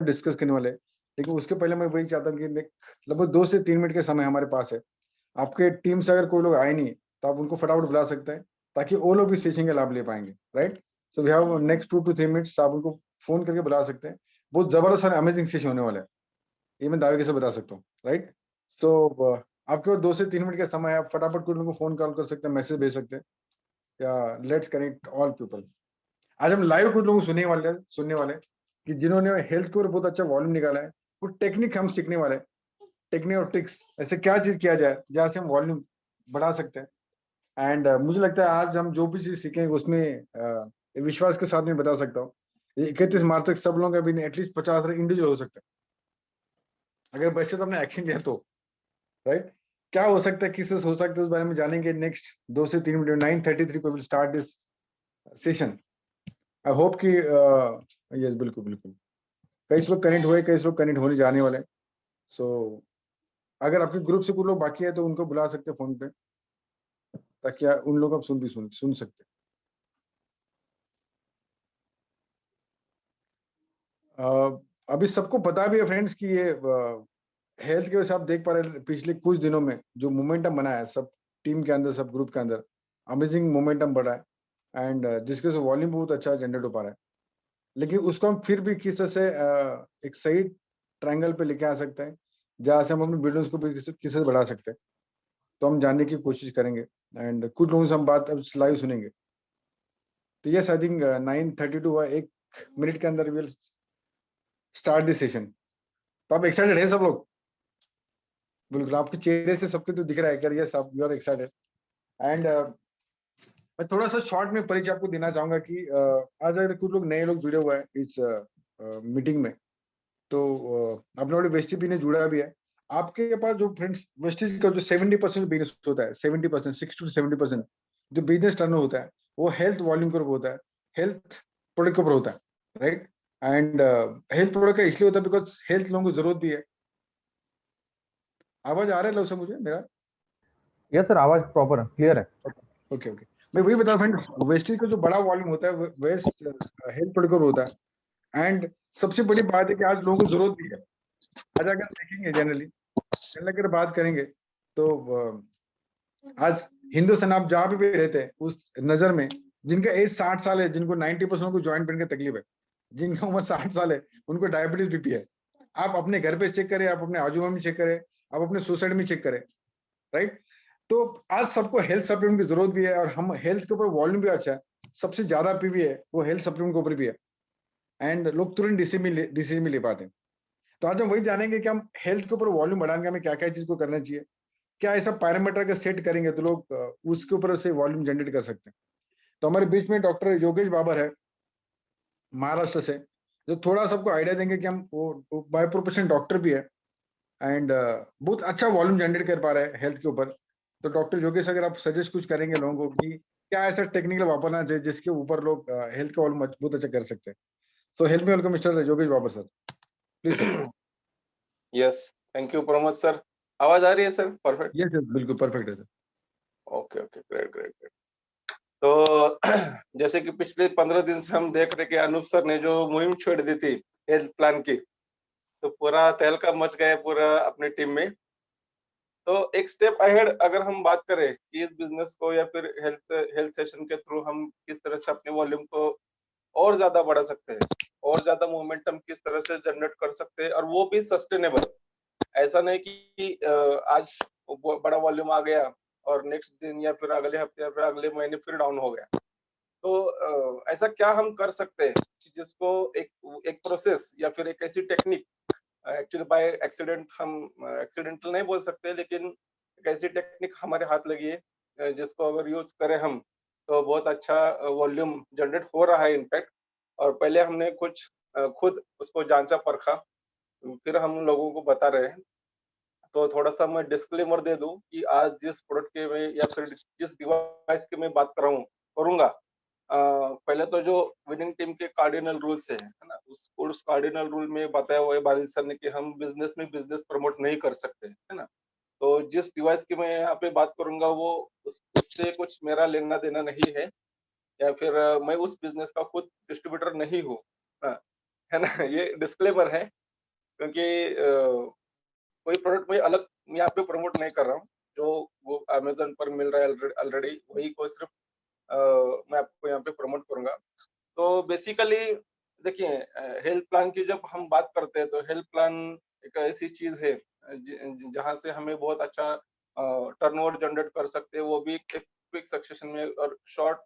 Discuss करने वाले हैं, लेकिन उसके पहले मैं वही चाहता हूँ कि लगभग 2 से 3 मिनट का समय हमारे पास है। आपके टीम से अगर कोई लोग आए नहीं, तो आप उनको फटाफट बुला सकते हैं, ताकि वो लोग भी सेशन का लाभ ले पाएंगे, right? So we have next 2 to 3 minutes, आप उनको फोन करके बुला सकते हैं। बहुत जबरदस्त और अमेजिंग सेशन होने वाला है, ये मैं दावे के साथ बता सकता हूँ, राइट? सो आपके पास 2 से 3 मिनट का समय है, आप फटाफट कोई लोगों को फोन कॉल कर सकते हैं, मैसेज भेज सकते हैं, या लेट्स कनेक्ट ऑल पीपल। आज हम लाइव कुछ लोगों को सुनने वाले हैं कि जिन्होंने हेल्थ के ऊपर बहुत अच्छा वॉल्यूम निकाला है। कुछ टेक्निक हम सीखने वाले हैं, टेक्निक और ट्रिक्स, ऐसे क्या चीज किया जाए जहाँ से हम वॉल्यूम बढ़ा सकते हैं। एंड मुझे लगता है आज हम जो भी चीज सीखेंगे उसमें विश्वास के साथ में बता सकता हूँ, 31 मार्च तक सब लोगों का भी एटलीस्ट 50 इंडिविजुअल हो सकता है, अगर बच्चे तो अपने एक्शन लिया तो, राइट? क्या हो सकता है, किस हो सकता है, उस बारे में जानेंगे नेक्स्ट 2 से 3 मिनट। 9:33 पे will start this session. I hope कि यस, बिल्कुल बिल्कुल, कई लोग कनेक्ट हुए, कई लोग कनेक्ट होने जाने वाले हैं। सो अगर आपके ग्रुप से कुछ लोग बाकी है तो उनको बुला सकते हैं फोन पे, ताकि उन लोग आप सुन सकते हैं। अभी सबको पता भी है फ्रेंड्स कि ये हेल्थ के वजह से आप देख पा रहे हैं पिछले कुछ दिनों में जो मोमेंटम बना है सब टीम के अंदर, सब ग्रुप के अंदर, अमेजिंग मोमेंटम बढ़ा है। एंड जिसके वजह से वॉल्यूम बहुत अच्छा जनरेट हो पा रहा है। लेकिन उसको हम फिर भी किस तरह से एक सही ट्रायंगल पे लेके आ सकते हैं, जहाँ से हम अपने बिजनेस को भी किस तरह बढ़ा सकते हैं, तो हम जानने की कोशिश करेंगे। एंड कुछ लोगों से हम बात अब लाइव सुनेंगे। तो यस, आई थिंक 9:32 हुआ, 1 मिनट के अंदर विल स्टार्ट दिस सेशन। तो आप एक्साइटेड है सब लोग? बिल्कुल, आपके चेहरे से सबके तो दिख रहा है कि यस, आप यू आर एक्साइटेड। एंड मैं थोड़ा सा शॉर्ट में परिचय आपको देना चाहूंगा कि आज अगर कुछ लोग नए लोग जुड़े हुए हैं इस मीटिंग में, तो अपने वाले वेस्टिज ने जुड़ा भी है। आपके पास जो फ्रेंड्स वेस्टिज का जो 70% बिजनेस होता है, 70%, 60 to 70% जो बिजनेस टर्न होता है, वो हेल्थ वॉल्यूम के ऊपर होता है, हेल्थ प्रोडक्ट के ऊपर होता है, राइट? एंड हेल्थ प्रोडक्ट का इसलिए होता है बिकॉज हेल्थ लोगों को जरूरत भी है। आवाज आ रहा है लोग से मुझे मेरा? यस सर, आवाज प्रॉपर क्लियर है। ओके ओके, मैं वही बता फ्रेंड, वेस्टेज का जो बड़ा वॉल्यूम होता है वेस्ट हेल्थ प्रोडक्ट का होता है। एंड सबसे बड़ी बात है कि आज लोगों को जरूरत भी है। आज अगर देखेंगे जनरली अगर बात करेंगे तो आज हिंदुस्तान आप जहाँ भी रहते हैं उस नजर में, जिनका एज 60 साल है, जिनको 90% को ज्वाइंट पेन की तकलीफ है, जिनका उम्र 60 साल है, उनको डायबिटीज बीपी है। आप अपने घर पे चेक करें, आप अपने आजू बाजू में चेक करें, आप अपने सोसाइटी में चेक करें, राइट? तो आज सबको हेल्थ सप्लीमेंट की जरूरत भी है, और हम हेल्थ के ऊपर वॉल्यूम भी अच्छा है, सबसे ज्यादा पीवी है वो हेल्थ सप्लीमेंट के ऊपर भी है। एंड लोग तुरंत डिसीजन भी ले पाते हैं। तो आज हम वही जानेंगे कि हम हेल्थ के ऊपर वॉल्यूम बढ़ाने का हमें क्या क्या चीज को करना चाहिए, क्या ऐसा पैरामीटर का सेट करेंगे तो लोग उसके ऊपर से वॉल्यूम जनरेट कर सकते हैं। तो हमारे बीच में डॉक्टर योगेश बाबर है महाराष्ट्र से, जो थोड़ा सबको आइडिया देंगे कि हम वो बाय प्रोफेशन डॉक्टर भी है, एंड बहुत अच्छा वॉल्यूम जनरेट कर पा रहे हैं हेल्थ के ऊपर। तो डॉक्टर योगेश, अगर आप सजेस्ट कुछ करेंगे लोगों को कि क्या ऐसा टेक्निकल वापरना चाहिए जिसके ऊपर लोग हेल्थ का वॉल्यूम बहुत अच्छा कर सकते हैं। So help me welcome mister Yogesh Babar sir, please sir. Yes, thank you Pramod sir. आवाज आ रही है सर? परफेक्ट। यस सर, बिल्कुल परफेक्ट है sir. Okay okay, great great great. तो जैसे कि पिछले 15 दिन से हम देख रहे कि अनूप सर ने जो मुहिम छेड़ दी थी हेल्थ प्लान की, तो पूरा तहलका मच गया पूरा अपनी टीम में। तो एक स्टेप अहेड अगर हम बात करें कि इस बिजनेस को या फिर हेल्थ सेशन के थ्रू हम किस तरह से अपने वॉल्यूम को और ज्यादा बढ़ा सकते हैं, और ज्यादा मोमेंटम किस तरह से जनरेट कर सकते हैं, और वो भी सस्टेनेबल। ऐसा नहीं कि आज बड़ा वॉल्यूम आ गया और नेक्स्ट दिन या फिर अगले हफ्ते या फिर अगले महीने फिर डाउन हो गया। तो ऐसा क्या हम कर सकते हैं कि जिसको एक एक प्रोसेस या फिर एक ऐसी टेक्निक, एक्चुअली बाय एक्सीडेंट, हम एक्सीडेंटल नहीं बोल सकते, लेकिन एक ऐसी टेक्निक हमारे हाथ लगी है जिसको अगर यूज करें हम तो बहुत अच्छा वॉल्यूम जनरेट हो रहा है इनफैक्ट। और पहले हमने कुछ खुद उसको जांचा परखा, फिर हम लोगों को बता रहे हैं। तो थोड़ा सा मैं डिस्क्लेमर दे दूं कि आज जिस प्रोडक्ट के मैं या फिर जिस डिवाइस की मैं बात करूंगा, पहले तो जो विनिंग टीम के कार्डिनल रूल्स है ना, उस कार्डिनल रूल में बताया हुआ है बादल सर ने कि हम बिजनेस में बिजनेस प्रमोट नहीं कर सकते, है ना। तो जिस डिवाइस की मैं यहाँ पे बात करूंगा वो उससे कुछ मेरा लेना देना नहीं है, या फिर मैं उस बिजनेस का खुद डिस्ट्रीब्यूटर नहीं हूँ। है ना? ये डिस्क्लेमर है, क्योंकि कोई प्रोडक्ट मैं अलग यहाँ पे प्रमोट नहीं कर रहा हूँ। जो वो अमेज़न पर मिल रहा है ऑलरेडी वही को सिर्फ अ, मैं आपको यहाँ पे प्रमोट करूँगा। तो बेसिकली देखिए, हेल्थ प्लान की जब हम बात करते हैं तो हेल्थ प्लान एक ऐसी चीज़ है जहाँ से हमें बहुत अच्छा टर्नओवर जनरेट कर सकते हैं, वो भी एक क्विक सक्सेशन में और शॉर्ट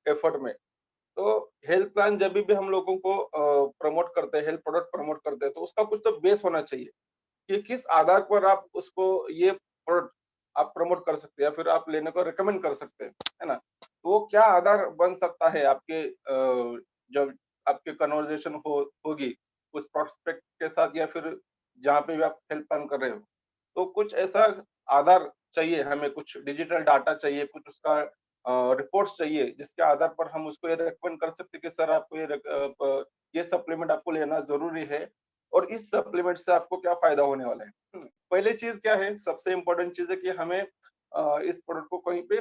एफर्ट में। तो हेल्थ प्लान जब भी हम लोगों को प्रमोट करते हैं, हेल्थ प्रोडक्ट प्रमोट करते हैं, तो उसका कुछ तो बेस होना चाहिए कि किस आधार पर आप उसको ये प्रोडक्ट आप प्रमोट कर सकते हैं या फिर आप लेने को रिकमेंड कर सकते हैं, है ना? तो वो क्या आधार बन सकता है आपके जब आपके कन्वर्सेशन होगी उस प्रोस्पेक्ट के साथ या फिर जहाँ पे भी आप हेल्थ प्लान कर रहे हो। तो कुछ ऐसा आधार चाहिए हमें, कुछ डिजिटल डाटा चाहिए, कुछ उसका रिपोर्ट्स चाहिए जिसके आधार पर हम उसको ये रिकमेंड कर सकते हैं कि सर आपको ये सप्लीमेंट आपको लेना ज़रूरी है और इस सप्लीमेंट से आपको क्या फ़ायदा होने वाला है। पहली चीज़ क्या है, सबसे इम्पोर्टेंट चीज़ है कि हमें इस प्रोडक्ट को कहीं पे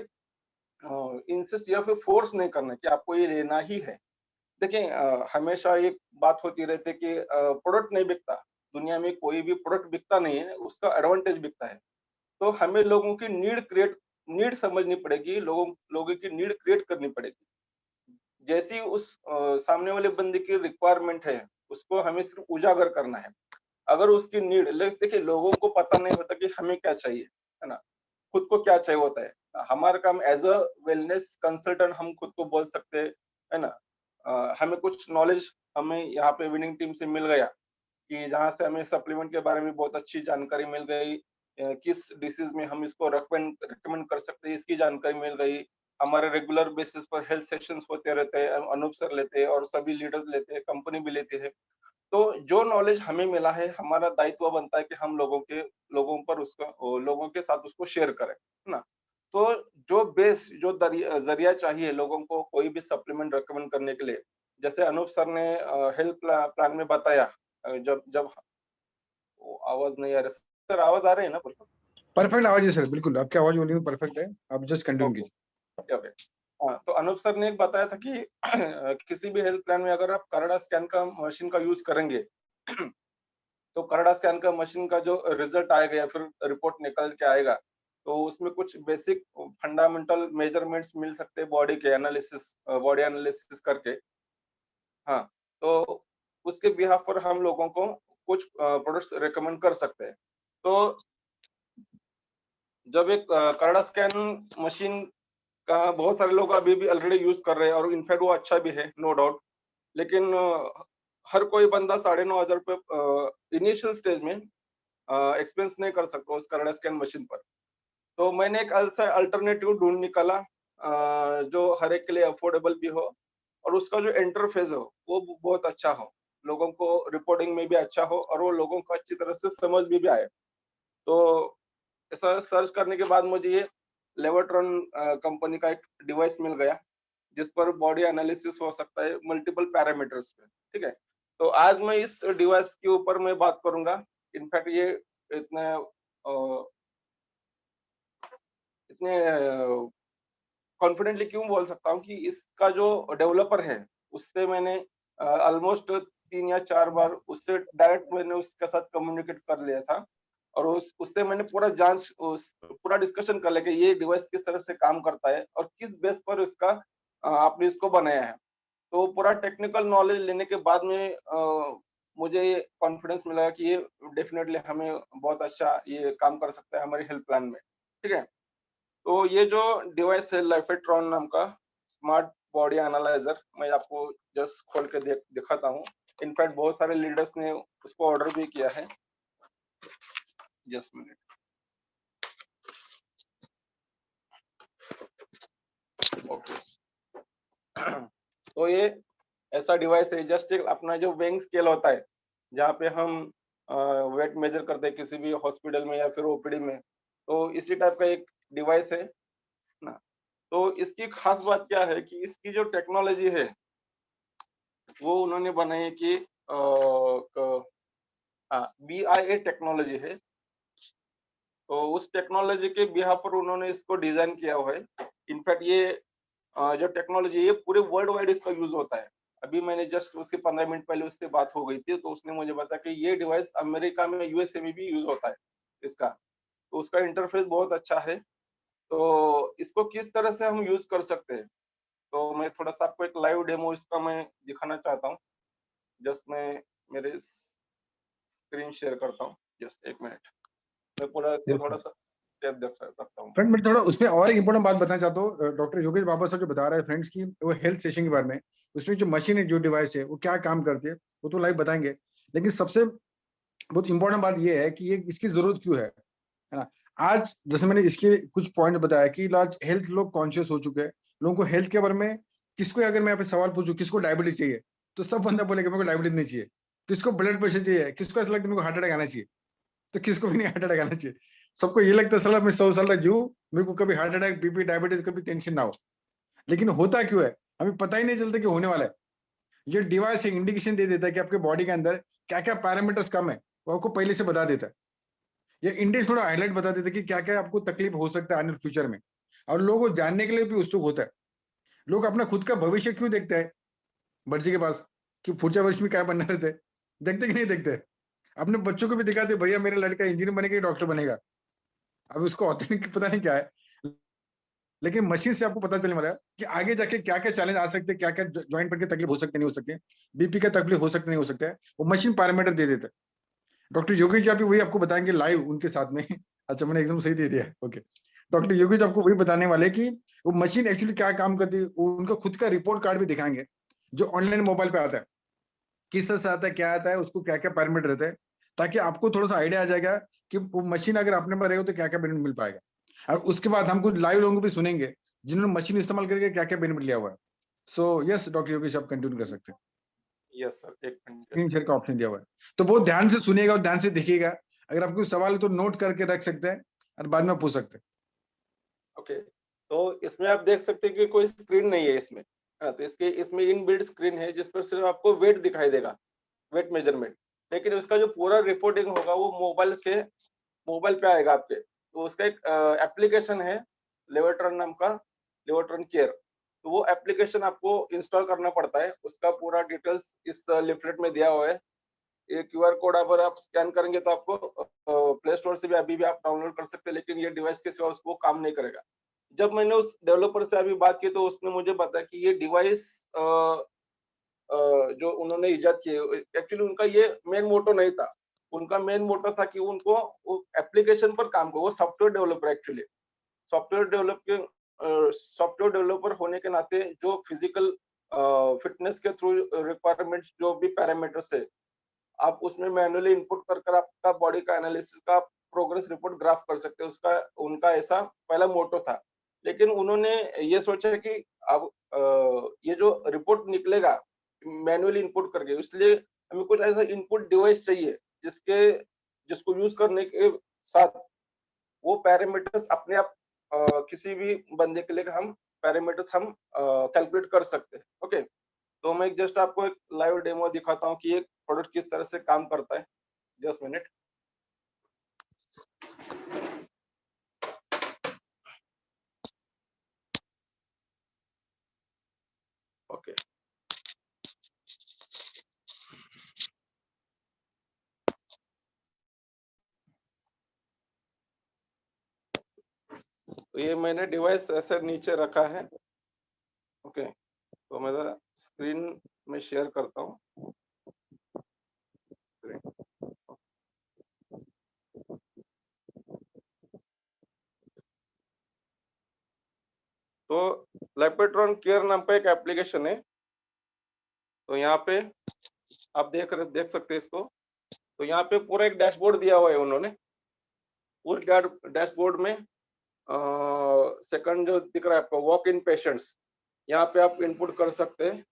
इंसिस्ट या फिर फोर्स नहीं करना है कि आपको ये लेना ही है। देखिए, हमेशा एक बात होती रहती है कि प्रोडक्ट नहीं बिकता, दुनिया में कोई भी प्रोडक्ट बिकता नहीं है, उसका एडवांटेज बिकता है। तो हमें लोगों की नीड समझनी पड़ेगी, लोगों की नीड क्रिएट करनी पड़ेगी। जैसी उस सामने वाले बंदे की रिक्वायरमेंट है, उसको हमें सिर्फ उजागर करना है। अगर उसकी नीड देखिए, लोगों को पता नहीं होता कि हमें क्या चाहिए, है ना? खुद को क्या चाहिए होता है। हमारा काम एज़ अ वेलनेस कंसल्टेंट हम खुद को बोल सकते हैं, है ना? हमें कुछ नॉलेज हमें यहाँ पे विनिंग टीम से मिल गया कि जहाँ से हमें सप्लीमेंट के बारे में बहुत अच्छी जानकारी मिल गई, किस डिसीज़ में हम इसको रिकमेंड कर सकते हैं, इसकी जानकारी मिल गई। हमारे रेगुलर बेसिस पर हेल्थ सेशंस होते रहते हैं, अनूप सर लेते हैं और सभी लीडर्स लेते हैं, कंपनी भी लेती है। तो जो नॉलेज हमें मिला है, हमारा दायित्व बनता है कि हम लोगों पर उसका लोगों के साथ उसको शेयर करें, है ना? तो जो बेस जो ज़रिया चाहिए लोगों को कोई भी सप्लीमेंट रिकमेंड करने के लिए, जैसे अनूप सर ने हेल्थ प्लान में बताया, जब जब वो आवाज़ नहीं आ रहा सर, आवाज़ आ रही है ना बिल्कुल? परफेक्ट आवाज है सर, बिल्कुल आपकी आवाज वॉल्यूम परफेक्ट है, आप जस्ट कंटिन्यू ओके, कीजिए। Okay, okay. हाँ, तो अनूप सर ने एक बताया था कि किसी भी हेल्थ प्लान में अगर आप कनाडा स्कैन का मशीन का यूज़ करेंगे तो कनाडा स्कैन का मशीन का जो रिजल्ट आएगा या फिर रिपोर्ट निकल के आएगा, तो उसमें कुछ बेसिक फंडामेंटल मेजरमेंट्स मिल सकते हैं बॉडी एनालिसिस करके। हाँ, तो उसके बिहाफ पर हम लोगों को कुछ प्रोडक्ट्स रिकमेंड कर सकते हैं। तो जब एक कनाडा स्कैन मशीन का बहुत सारे लोग अभी भी ऑलरेडी यूज़ कर रहे हैं और इनफैक्ट वो अच्छा भी है, नो डाउट। लेकिन हर कोई बंदा ₹9,500 इनिशियल स्टेज में एक्सपेंस नहीं कर सकता उस कनाडा स्कैन मशीन पर। तो मैंने एक ऐसा अल्टरनेटिव ढूँढ निकाला जो हर एक के लिए अफोर्डेबल भी हो और उसका जो इंटरफेस हो वो बहुत अच्छा हो। लोगों को रिपोर्टिंग में भी अच्छा हो और वो लोगों को अच्छी तरह से समझ में भी आए। तो ऐसा सर्च करने के बाद मुझे ये लेवोट्रॉन कंपनी का एक डिवाइस मिल गया, जिस पर बॉडी एनालिसिस हो सकता है मल्टीपल पैरामीटर्स पे, ठीक है? तो आज मैं इस डिवाइस के ऊपर मैं बात करूँगा। इनफैक्ट ये इतने इतने कॉन्फिडेंटली क्यों बोल सकता हूँ कि इसका जो डेवलपर है, उससे मैंने ऑलमोस्ट 3 या 4 बार उससे डायरेक्ट मैंने उसके साथ कम्युनिकेट कर लिया था और उससे मैंने पूरा डिस्कशन कर लिया कि ये डिवाइस किस तरह से काम करता है और किस बेस पर आपने इसको बनाया है। तो पूरा टेक्निकल नॉलेज लेने के बाद में मुझे ये कॉन्फिडेंस मिला कि ये डेफिनिटली हमें बहुत अच्छा ये काम कर सकता है हमारी हेल्थ प्लान में, ठीक है? तो ये जो डिवाइस है लाइफेट्रॉन नाम का स्मार्ट बॉडी एनालाइजर, मैं आपको जस्ट खोल के दिखाता हूँ। इनफैक्ट बहुत सारे लीडर्स ने उसको ऑर्डर भी किया है। Just minute. ओके। तो ये ऐसा डिवाइस है, जस्ट एक अपना जो वेइंग स्केल होता है, जहाँ पे हम वेट मेजर करते हैं किसी भी हॉस्पिटल में या फिर ओपीडी में, तो इसी टाइप का एक डिवाइस है ना। तो इसकी खास बात क्या है कि इसकी जो टेक्नोलॉजी है वो उन्होंने बनाई है कि BIA टेक्नोलॉजी है। तो उस टेक्नोलॉजी के बिहाफ पर उन्होंने इसको डिजाइन किया हुआ है। इनफैक्ट ये जो टेक्नोलॉजी है ये पूरे वर्ल्ड वाइड इसका यूज होता है। अभी मैंने जस्ट उसके 15 मिनट पहले उससे बात हो गई थी, तो उसने मुझे बताया कि ये डिवाइस अमेरिका में, यूएसए में भी यूज होता है इसका, तो उसका इंटरफेस बहुत अच्छा है। तो इसको किस तरह से हम यूज कर सकते हैं, तो मैं थोड़ा सा आपको एक लाइव डेमो इसका मैं दिखाना चाहता हूँ। जस्ट मैं मेरे स्क्रीन शेयर करता हूँ, जस्ट एक मिनट। मैं पूरा इसको थोड़ा सा स्टेप देख सकता हूँ। फ्रेंड मैं थोड़ा उसमें और एक इम्पोर्टेंट बात बताना चाहता हूँ। डॉक्टर योगेश बाबा साहब जो बता रहे हैं फ्रेंड्स की वो हेल्थ सेशन के बारे में, उसमें जो मशीन है, जो डिवाइस है, वो क्या काम करती है, वो तो लाइव बताएंगे। लेकिन सबसे बहुत इंपॉर्टेंट बात ये है कि ये इसकी जरूरत क्यों है ना। आज जैसे मैंने इसके कुछ पॉइंट बताया कि आज हेल्थ लोग कॉन्शियस हो चुके हैं, लोगों को हेल्थ के बारे में, किसको अगर मैं यहाँ पे सवाल पूछूं किसको डायबिटीज चाहिए, तो सब बंदा बोलेगा मेरे को डायबिटीज नहीं चाहिए। किसको ब्लड प्रेशर चाहिए, किसको ऐसा लगता है मेरे को हार्ट अटैक आना चाहिए, तो किसको भी नहीं हार्ट अटैक आना चाहिए। सबको ये लगता है साला मैं 100 साल तक जीऊं, मेरे को कभी हार्ट अटैक, बीपी, डायबिटीज कभी टेंशन ना हो। लेकिन होता क्यों है, हमें पता ही नहीं चलता कि होने वाला है। ये डिवाइस एक इंडिकेशन दे देता है कि आपके बॉडी के अंदर क्या क्या पैरामीटर्स कम है, वो आपको पहले से बता देता है। ये इंडेक्स थोड़ा हाईलाइट बता देता है कि क्या क्या आपको तकलीफ हो सकता है आने फ्यूचर में। और लोगों को जानने के लिए भी उत्सुक होता है। लोग अपना खुद का भविष्य क्यों देखते हैं बच्चे के पास, कि फ्यूचर भविष्य में क्या बनना रहते हैं, देखते कि नहीं देखते। अपने बच्चों को भी दिखाते भैया मेरा लड़का इंजीनियर बनेगा कि डॉक्टर बनेगा। अब उसको ऑथेंटिक पता नहीं क्या है, लेकिन मशीन से आपको पता चलने वाला है कि आगे जाके क्या क्या चैलेंज आ सकते हैं, क्या क्या ज्वाइंट पर तकलीफ हो सकते नहीं हो सकते, बीपी का तकलीफ हो सकते नहीं हो सकता है, वो मशीन पैरामीटर दे देते हैं। डॉक्टर योगेश जी अभी वही आपको बताएंगे लाइव उनके साथ में। अच्छा मैंने एकदम सही दे दिया, ओके। डॉक्टर योगेश आपको वही बताने वाले कि वो मशीन एक्चुअली क्या काम करती है, वो उनका खुद का रिपोर्ट कार्ड भी दिखाएंगे जो ऑनलाइन मोबाइल पे आता है, किस तरह से आता है, क्या आता है, उसको क्या क्या पैरामीटर रहते हैं, ताकि आपको थोड़ा सा आइडिया आ जाएगा कि वो मशीन अगर अपने पर रहेगा तो क्या क्या बेनिफिट मिल पाएगा। और उसके बाद हम कुछ लाइव लोगों को भी सुनेंगे जिन्होंने मशीन इस्तेमाल करके क्या क्या बेनिफिट लिया हुआ है। सो यस डॉक्टर योगेश आप कंटिन्यू कर सकते हैं, यस सर, एक मिनट। स्क्रीन शेयर का ऑप्शन दिया हुआ है, तो बहुत ध्यान से सुनिएगा और ध्यान से देखिएगा। अगर आपको सवाल है तो नोट करके रख सकते हैं और बाद में पूछ सकते हैं। ओके, तो इसमें आप देख सकते हैं कि कोई स्क्रीन नहीं है इसमें। हाँ, तो इसके इसमें इनबिल्ट स्क्रीन है जिस पर सिर्फ आपको वेट दिखाई देगा, वेट मेजरमेंट। लेकिन उसका जो पूरा रिपोर्टिंग होगा वो मोबाइल पे आएगा आपके। तो उसका एक एप्लीकेशन है लेवोट्रॉन नाम का, लेवोट्रॉन केयर। तो वो एप्लीकेशन आपको इंस्टॉल करना पड़ता है। उसका पूरा डिटेल्स इस लिफलेट में दिया हुआ है। ये क्यूआर कोड अगर आप स्कैन करेंगे तो आपको प्ले स्टोर से भी अभी भी आप डाउनलोड कर सकते हैं, लेकिन ये डिवाइस के सिवा उसको काम नहीं करेगा। जब मैंने उस डेवलपर से अभी बात की तो उसने मुझे बताया कि ये डिवाइस जो उन्होंने इजाद किए, एक्चुअली उनका ये मेन मोटो नहीं था। उनका मेन मोटो था कि उनको वो एप्लीकेशन पर काम करो। वो software developer actually, software develop के सॉफ्टवेयर डेवलपर होने के नाते जो फिजिकल फिटनेस के थ्रू रिक्वायरमेंट्स जो भी पैरामीटर्स है, आप उसमें मैन्युअली इनपुट कर आपका बॉडी का एनालिसिस का प्रोग्रेस रिपोर्ट ग्राफ कर सकते हैं। उसका उनका ऐसा पहला मोटो था। लेकिन उन्होंने ये सोचा कि अब ये जो रिपोर्ट निकलेगा मैन्युअली इनपुट करके, इसलिए हमें कुछ ऐसा इनपुट डिवाइस चाहिए जिसके जिसको यूज करने के साथ वो पैरामीटर्स अपने आप किसी भी बंदे के लिए हम पैरामीटर्स हम कैलकुलेट कर सकते हैं। ओके, तो मैं जस्ट आपको एक लाइव डेमो दिखाता हूँ कि ये प्रोडक्ट किस तरह से काम करता है। Just minute. ओके, तो ये मैंने डिवाइस ऐसे नीचे रखा है। ओके, तो मैं स्क्रीन में शेयर करता हूँ। तो लेपेट्रॉन केयर नाम का एक एप्लीकेशन है। तो यहाँ पे आप देख सकते हैं इसको। तो यहाँ पे पूरा एक डैशबोर्ड दिया हुआ है उन्होंने। उस डैशबोर्ड में सेकंड जो दिख रहा है आपको, वॉक इन पेशेंट्स, यहाँ पे आप इनपुट कर सकते हैं।